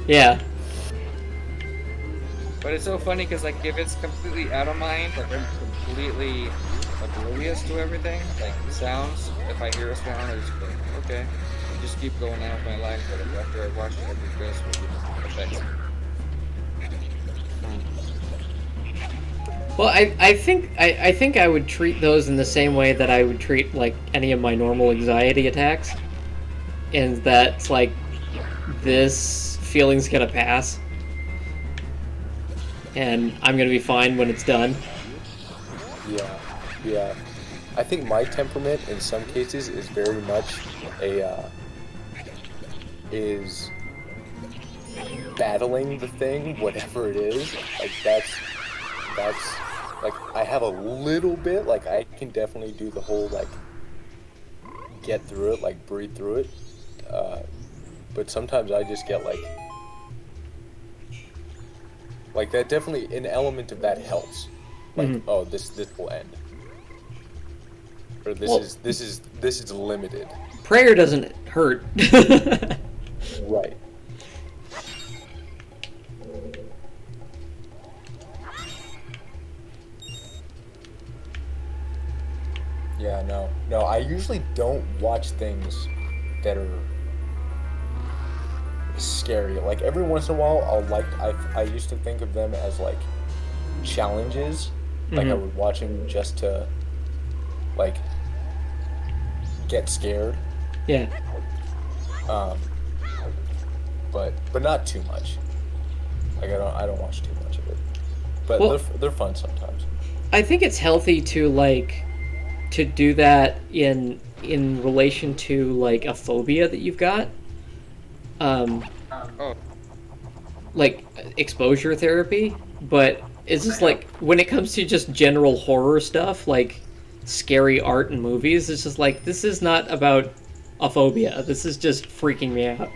Yeah. But it's so funny because, like, if it's completely out of mind, like I'm completely oblivious to everything, like sounds, if I hear a sound, I just go, okay, and just keep going on with my life. But after I watch it, it goes affects me. Well, I think I would treat those in the same way that I would treat like any of my normal anxiety attacks, and that's like this feeling's gonna pass, and I'm gonna be fine when it's done. Yeah. I think my temperament in some cases is very much is battling the thing, whatever it is. Like that's like I have a little bit, like I can definitely do the whole like get through it, like breathe through it. But sometimes I just get like that. Definitely an element of that helps. Like, oh, this will end, or this is limited. Prayer doesn't hurt. Right. Yeah, no. I usually don't watch things that are scary. Like every once in a while, I used to think of them as like challenges. Like I would watch them just to like get scared. Yeah. But not too much. Like I don't watch too much of it. But well, they're fun sometimes. I think it's healthy to do that in relation to like a phobia that you've got. Like exposure therapy, but it's just like when it comes to just general horror stuff, like scary art and movies, it's just like this is not about a phobia. This is just freaking me out.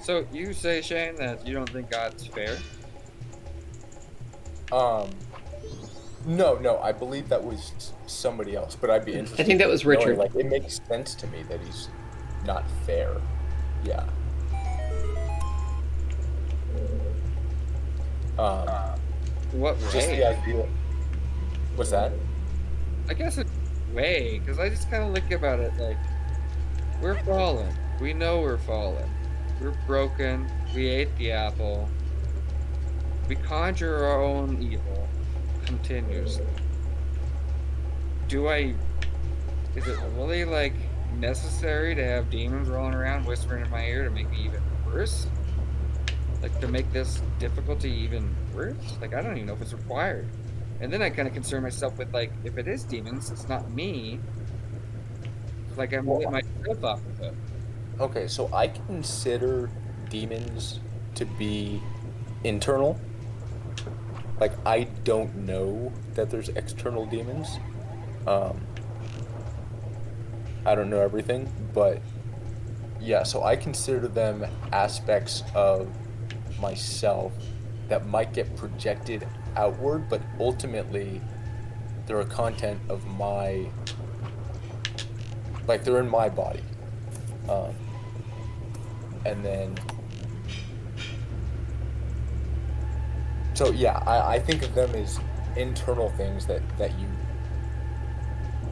So you say, Shane, that you don't think God's fair? No, I believe that was somebody else, but I'd be interested. I think that was in knowing, Richard. Like, it makes sense to me that he's not fair. Yeah. What Just the way? idea. What's that? I guess it's way, because I just kind of look about it like, we're fallen. We know we're fallen. We're broken. We ate the apple. We conjure our own evil continuously. Is it really, like, necessary to have demons rolling around whispering in my ear to make me even worse? Like, to make this difficulty even worse? Like, I don't even know if it's required. And then I kind of concern myself with, like, if it is demons, it's not me. Like, I'm gonna get myself off of it. Okay, so I consider demons to be internal. Like, I don't know that there's external demons. I don't know everything, but yeah, so I consider them aspects of myself that might get projected outward, but ultimately they're a content of like, they're in my body. And then, so yeah, I think of them as internal things that you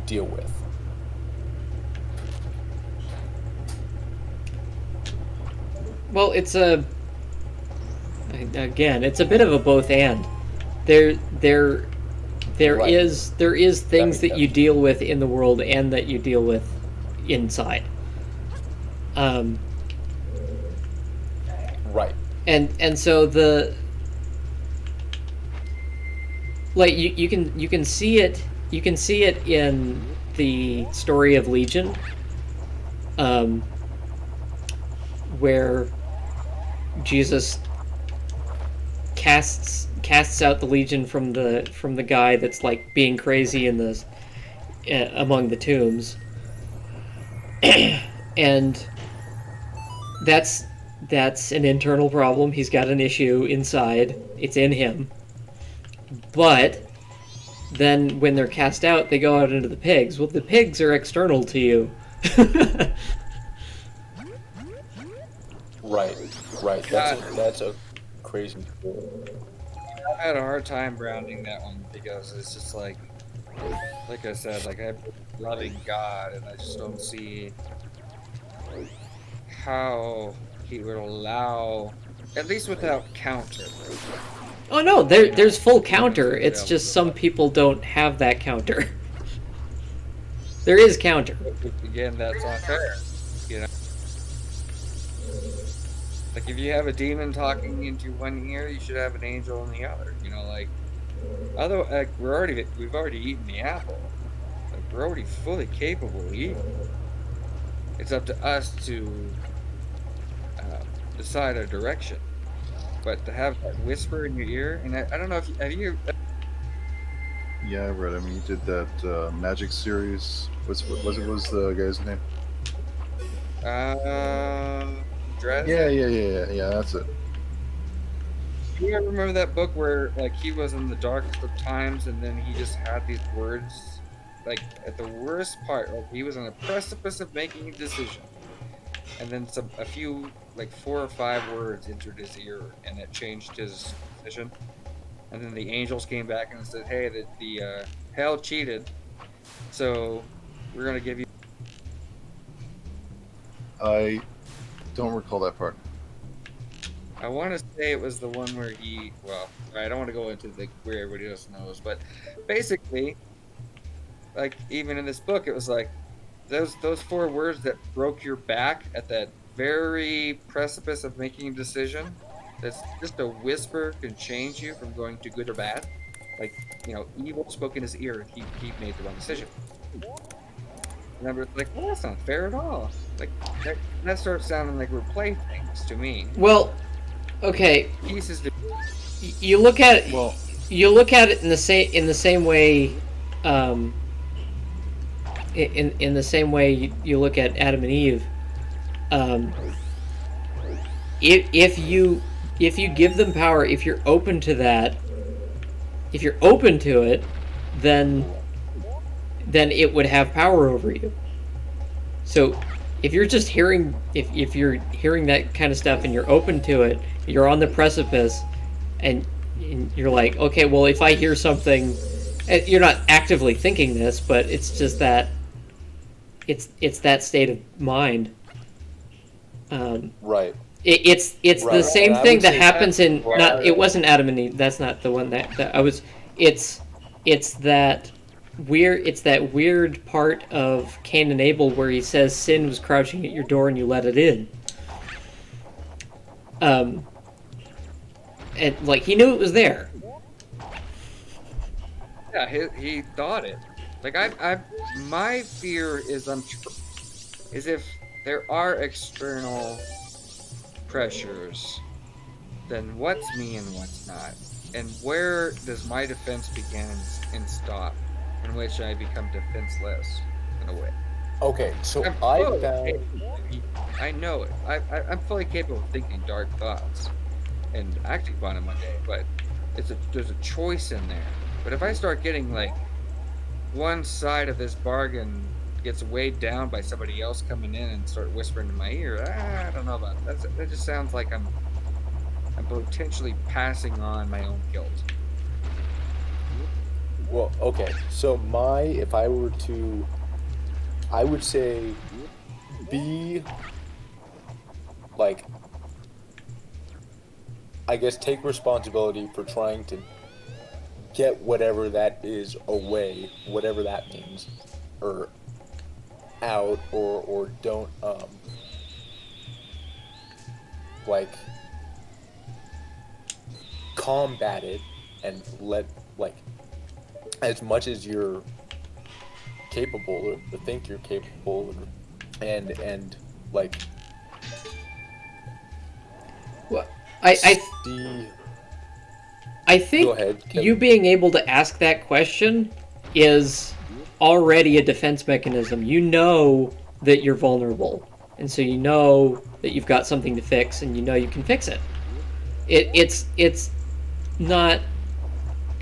deal with. Well, it's a bit of a both and. There Right. is things makes that you sense. deal with in the world and that you deal with inside. Right. And so you can see it in the story of Legion, where Jesus casts out the Legion from the guy that's like being crazy in the among the tombs, and that's an internal problem. He's got an issue inside. It's in him. But then when they're cast out, they go out into the pigs. Well, the pigs are external to you. Right. That's a crazy story. I had a hard time grounding that one because it's just like I said, like, I have loving God, and I just don't see how he would allow, at least without counter. Oh no, there's full counter. It's just some people don't have that counter. There is counter. Again, that's unfair. You know, like, if you have a demon talking into one ear, you should have an angel in the other. You know, like, although, like, we've already eaten the apple. Like, we're already fully capable of eating. It's up to us to decide our direction. But to have that whisper in your ear, and I don't know if have you. Yeah, I read. I mean, you did that Magic series. What was the guy's name? Dress? Yeah. That's it. Do you ever remember that book where, like, he was in the darkest of times, and then he just had these words, like, at the worst part, like, he was on the precipice of making a decision, and then a few, like, 4 or 5 words entered his ear, and it changed his decision. And then the angels came back and said, "Hey, the hell cheated, so we're gonna give you." I don't recall that part. I want to say it was the one where he. Well, I don't want to go into where everybody else knows, but basically, like, even in this book, it was like those 4 words that broke your back at that very precipice of making a decision. That's just a whisper can change you from going to good or bad. Like, you know, evil spoke in his ear, and he made the wrong decision. Remember, it's like, well, that's not fair at all. Like, that starts sounding like we're playthings to me. Well, okay, Pieces to. you look at it. Well, You look at it in the same way. In the same way you look at Adam and Eve. if you give them power, if you're open to that, if you're open to it, then it would have power over you. So if you're just hearing if you're hearing that kind of stuff and you're open to it, you're on the precipice, and you're like, okay, well, if I hear something, you're not actively thinking this, but it's just that it's that state of mind. Right. It's Right. the same And I thing would that say happens that- in not. It wasn't Adam and Eve. That's not the one that I was. It's that weird. It's that weird part of Cain and Abel where he says sin was crouching at your door and you let it in. And like he knew it was there. Yeah, he thought it. Like my fear is is if there are external pressures, then what's me and what's not, and where does my defense begin and stop, in which I become defenseless in a way. Okay, so I'm I fully found. capable. I know it. I'm fully capable of thinking dark thoughts and acting upon them one day, but there's a choice in there. But if I start getting like one side of this bargain gets weighed down by somebody else coming in and start whispering in my ear, I don't know about that. That just sounds like I'm potentially passing on my own guilt. Well, okay. So if I were to, I would say, be like, I guess take responsibility for trying to get whatever that is away, whatever that means, or out, or don't like combat it and let like as much as you're capable or think you're capable and like Well, see. I think Go ahead, Kevin. you being able to ask that question is already a defense mechanism. You know that you're vulnerable, and so you know that you've got something to fix, and you know you can fix it. It's not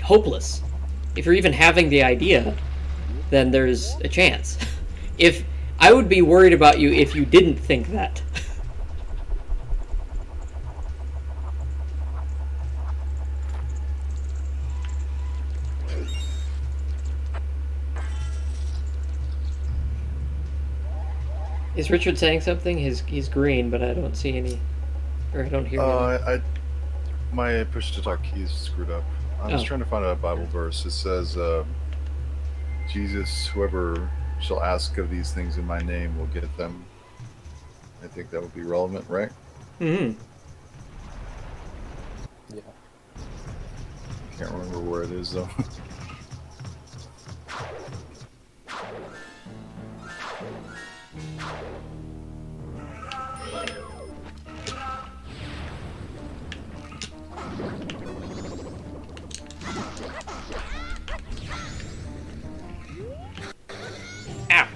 hopeless. If you're even having the idea, then there's a chance. If I would be worried about you if you didn't think that. Is Richard saying something? He's green, but I don't see any, or I don't hear any. My push to talk key is screwed up. I was Oh. trying to find a Bible verse. It says, Jesus, whoever shall ask of these things in my name will get them. I think that would be relevant, right? Mm-hmm. Yeah. Can't remember where it is, though. Ow.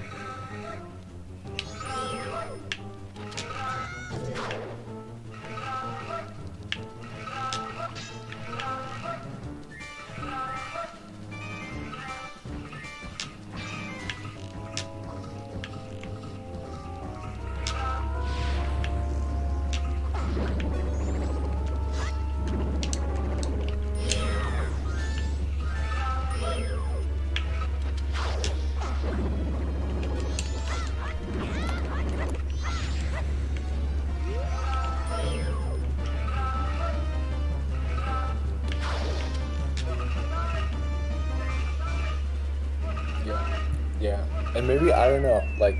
Yeah, and maybe I don't know, like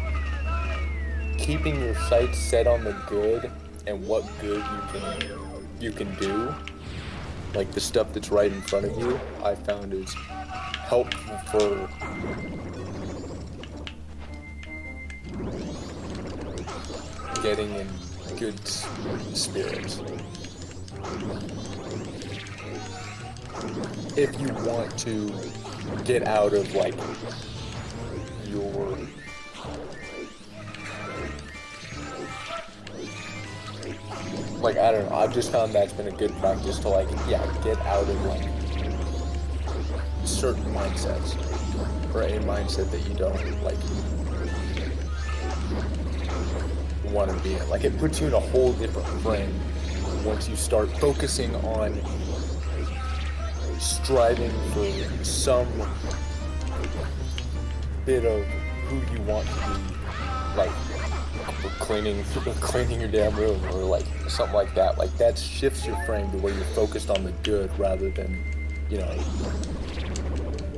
keeping your sights set on the good and what good you can do, like the stuff that's right in front of you. I found is helpful for getting in good spirits. If you want to get out of like your like, I don't know, I've just found that's been a good practice to, like, yeah, get out of, like, certain mindsets, or a mindset that you don't, like, want to be in. Like, it puts you in a whole different frame once you start focusing on striving for some bit of who you want to be, like cleaning your damn room, or like something like that. Like, that shifts your frame to where you're focused on the good rather than, you know,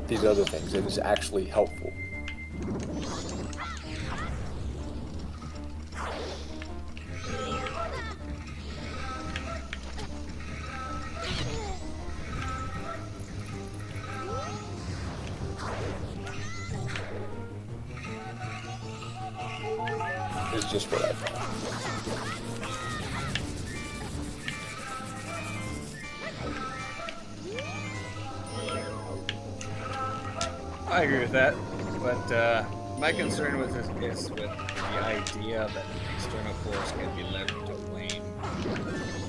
these other things. It is actually helpful. It's just what I found. I agree with that, but my concern with this is with the idea that an external force can be leveraged to blame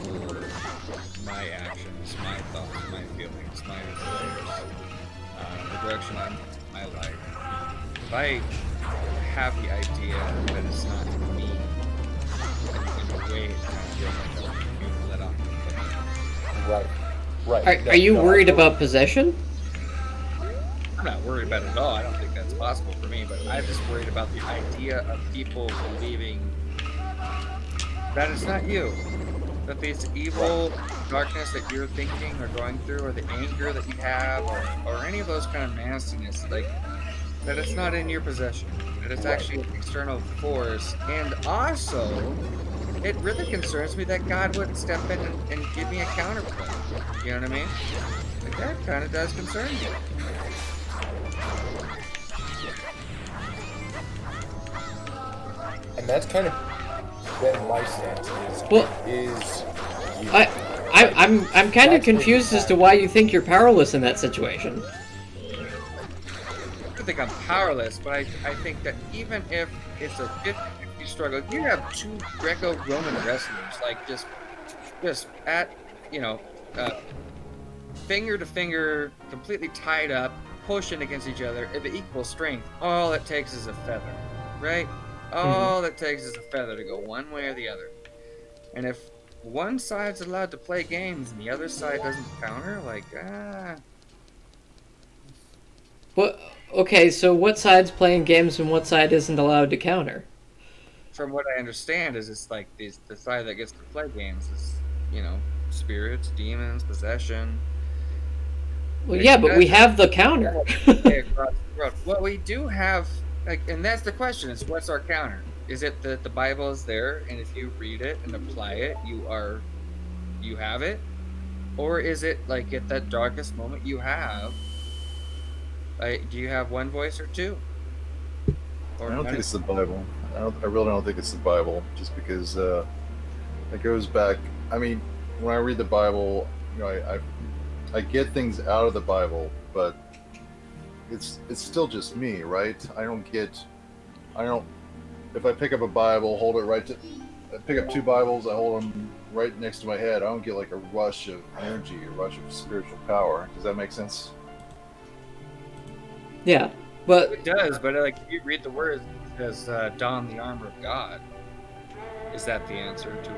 for my actions, my thoughts, my feelings, my desires, the direction I'm in my life. If I have the idea that it's not me, in a way, it kind of feels like I'm being let off the hook. Right. Are you worried about possession? I'm not worried about it at all. I don't think that's possible for me, but I'm just worried about the idea of people believing that it's not you. That this evil darkness that you're thinking or going through, or the anger that you have, or any of those kind of nastiness, like, that it's not in your possession. That it's actually an external force. And also, it really concerns me that God wouldn't step in and give me a counterpoint. You know what I mean? Like, that kind of does concern me. And that's kind of been my stance. Is you. I'm kind of confused as to why you think you're powerless in that situation. I don't think I'm powerless, but I think that even if it's a 50-50 struggle, you have two Greco-Roman wrestlers, like, just at, you know, finger to finger, completely tied up, pushing against each other at the equal strength. All it takes is a feather, right? All it takes is a feather to go one way or the other. And if one side's allowed to play games and the other side doesn't counter, like, What? Okay, so what side's playing games and what side isn't allowed to counter? From what I understand, is it's like the side that gets to play games is, you know, spirits, demons, possession. Well, yeah, but we have the counter. Across the road. Well, we do have, like, and that's the question: is what's our counter? Is it that the Bible is there, and if you read it and apply it, you have it, or is it like at that darkest moment you have? Do you have one voice or two? Or I don't think it's the Bible. I really don't think it's the Bible, just because it goes back. I mean, when I read the Bible, you know, I get things out of the Bible, but it's still just me, right? I don't. If I pick up a Bible, I pick up two Bibles, I hold them right next to my head. I don't get like a rush of energy, a rush of spiritual power. Does that make sense? Yeah, but it does. But like, if you read the words, it says, "Don the armor of God." Is that the answer to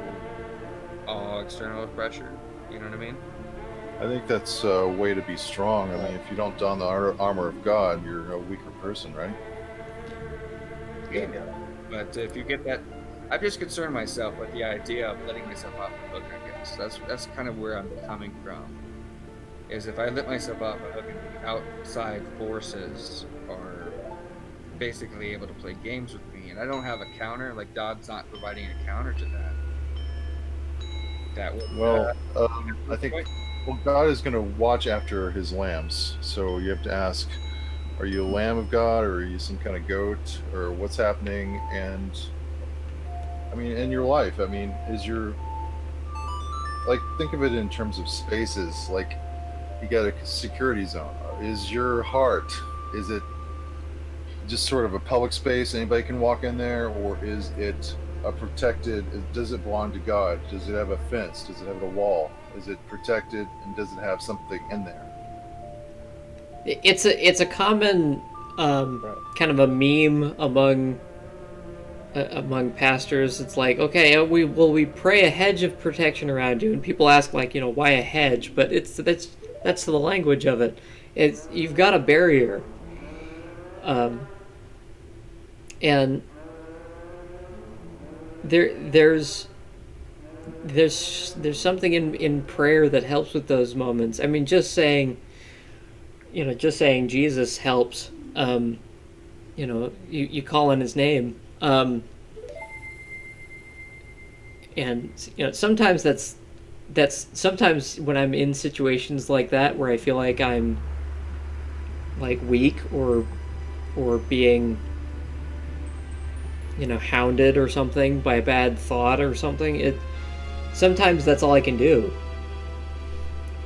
all external pressure? You know what I mean? I think that's a way to be strong. I mean, if you don't don the armor of God, you're a weaker person, right? Yeah. But if you get that, I've just concerned myself with the idea of letting myself off the hook, I guess. That's kind of where I'm coming from. Is if I let myself off the hook and the outside forces are basically able to play games with me, and I don't have a counter, like God's not providing a counter to that. That would, I think God is going to watch after his lambs. So you have to ask, are you a lamb of God, or are you some kind of goat, or what's happening? And I mean, in your life, I mean, think of it in terms of spaces. Like, you got a security zone. Is your heart, is it just sort of a public space, anybody can walk in there, or is it protected? Does it belong to God? Does it have a fence? Does it have a wall? Is it protected, and does it have something in there? It's a common kind of a meme among pastors. It's like, okay, we pray a hedge of protection around you, and people ask, like, why a hedge? But that's the language of it. It's, you've got a barrier, and there's something in prayer that helps with those moments. I mean, just saying Jesus helps. You call on his name, and sometimes that's sometimes when I'm in situations like that where I feel like I'm like weak or being hounded or something by a bad thought or something. Sometimes that's all I can do,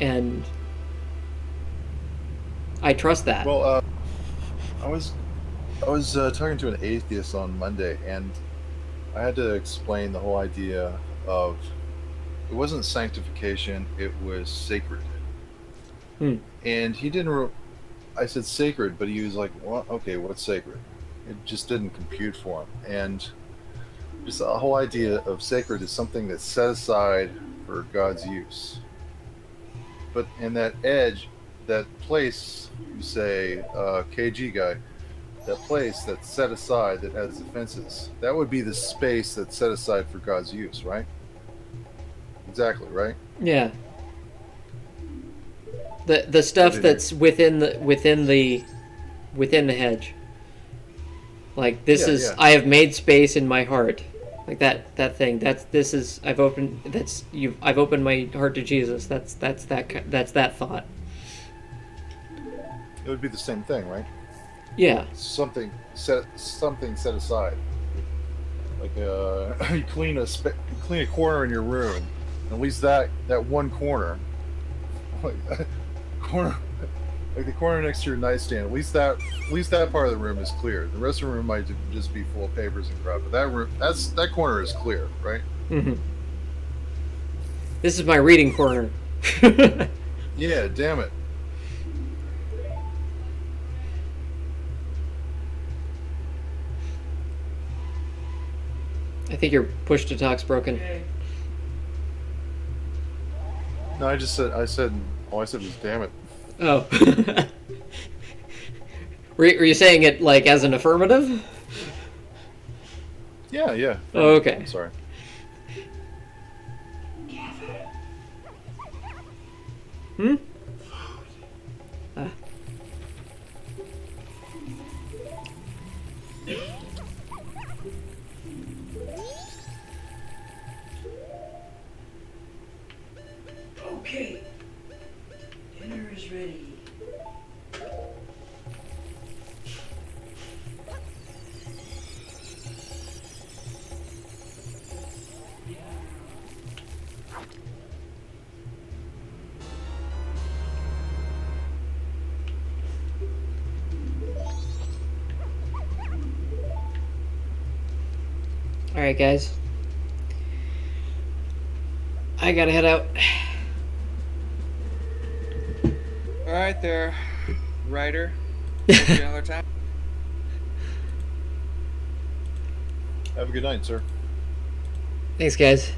and I trust that. Well, I was talking to an atheist on Monday, and I had to explain the whole idea of it wasn't sanctification; it was sacred. And he didn't. I said sacred, but he was like, "Well, okay, what's sacred?" It just didn't compute for him, and just the whole idea of sacred is something that's set aside for God's use. But in that edge, that place, you say, KG guy, that place that's set aside that has the fences, that would be the space that's set aside for God's use, right? Exactly, right? Yeah. The stuff that's within the hedge. Like this is I have made space in my heart. Like that thing. I've opened my heart to Jesus. That's that thought. It would be the same thing, right? Yeah. Something set aside. Like you clean a corner in your room. At least that one corner, like the corner next to your nightstand. At least that part of the room is clear. The rest of the room might just be full of papers and crap. But that corner is clear, right? Mm-hmm. This is my reading corner. Yeah, damn it. I think your push to talk's broken. No, I said all I said was damn it. Oh. Were you saying it like as an affirmative? Yeah. Oh, okay. I'm sorry. Hmm? Okay. Dinner is ready. Alright, guys. I gotta head out. All right, there, Ryder. See you another time. Have a good night, sir. Thanks, guys.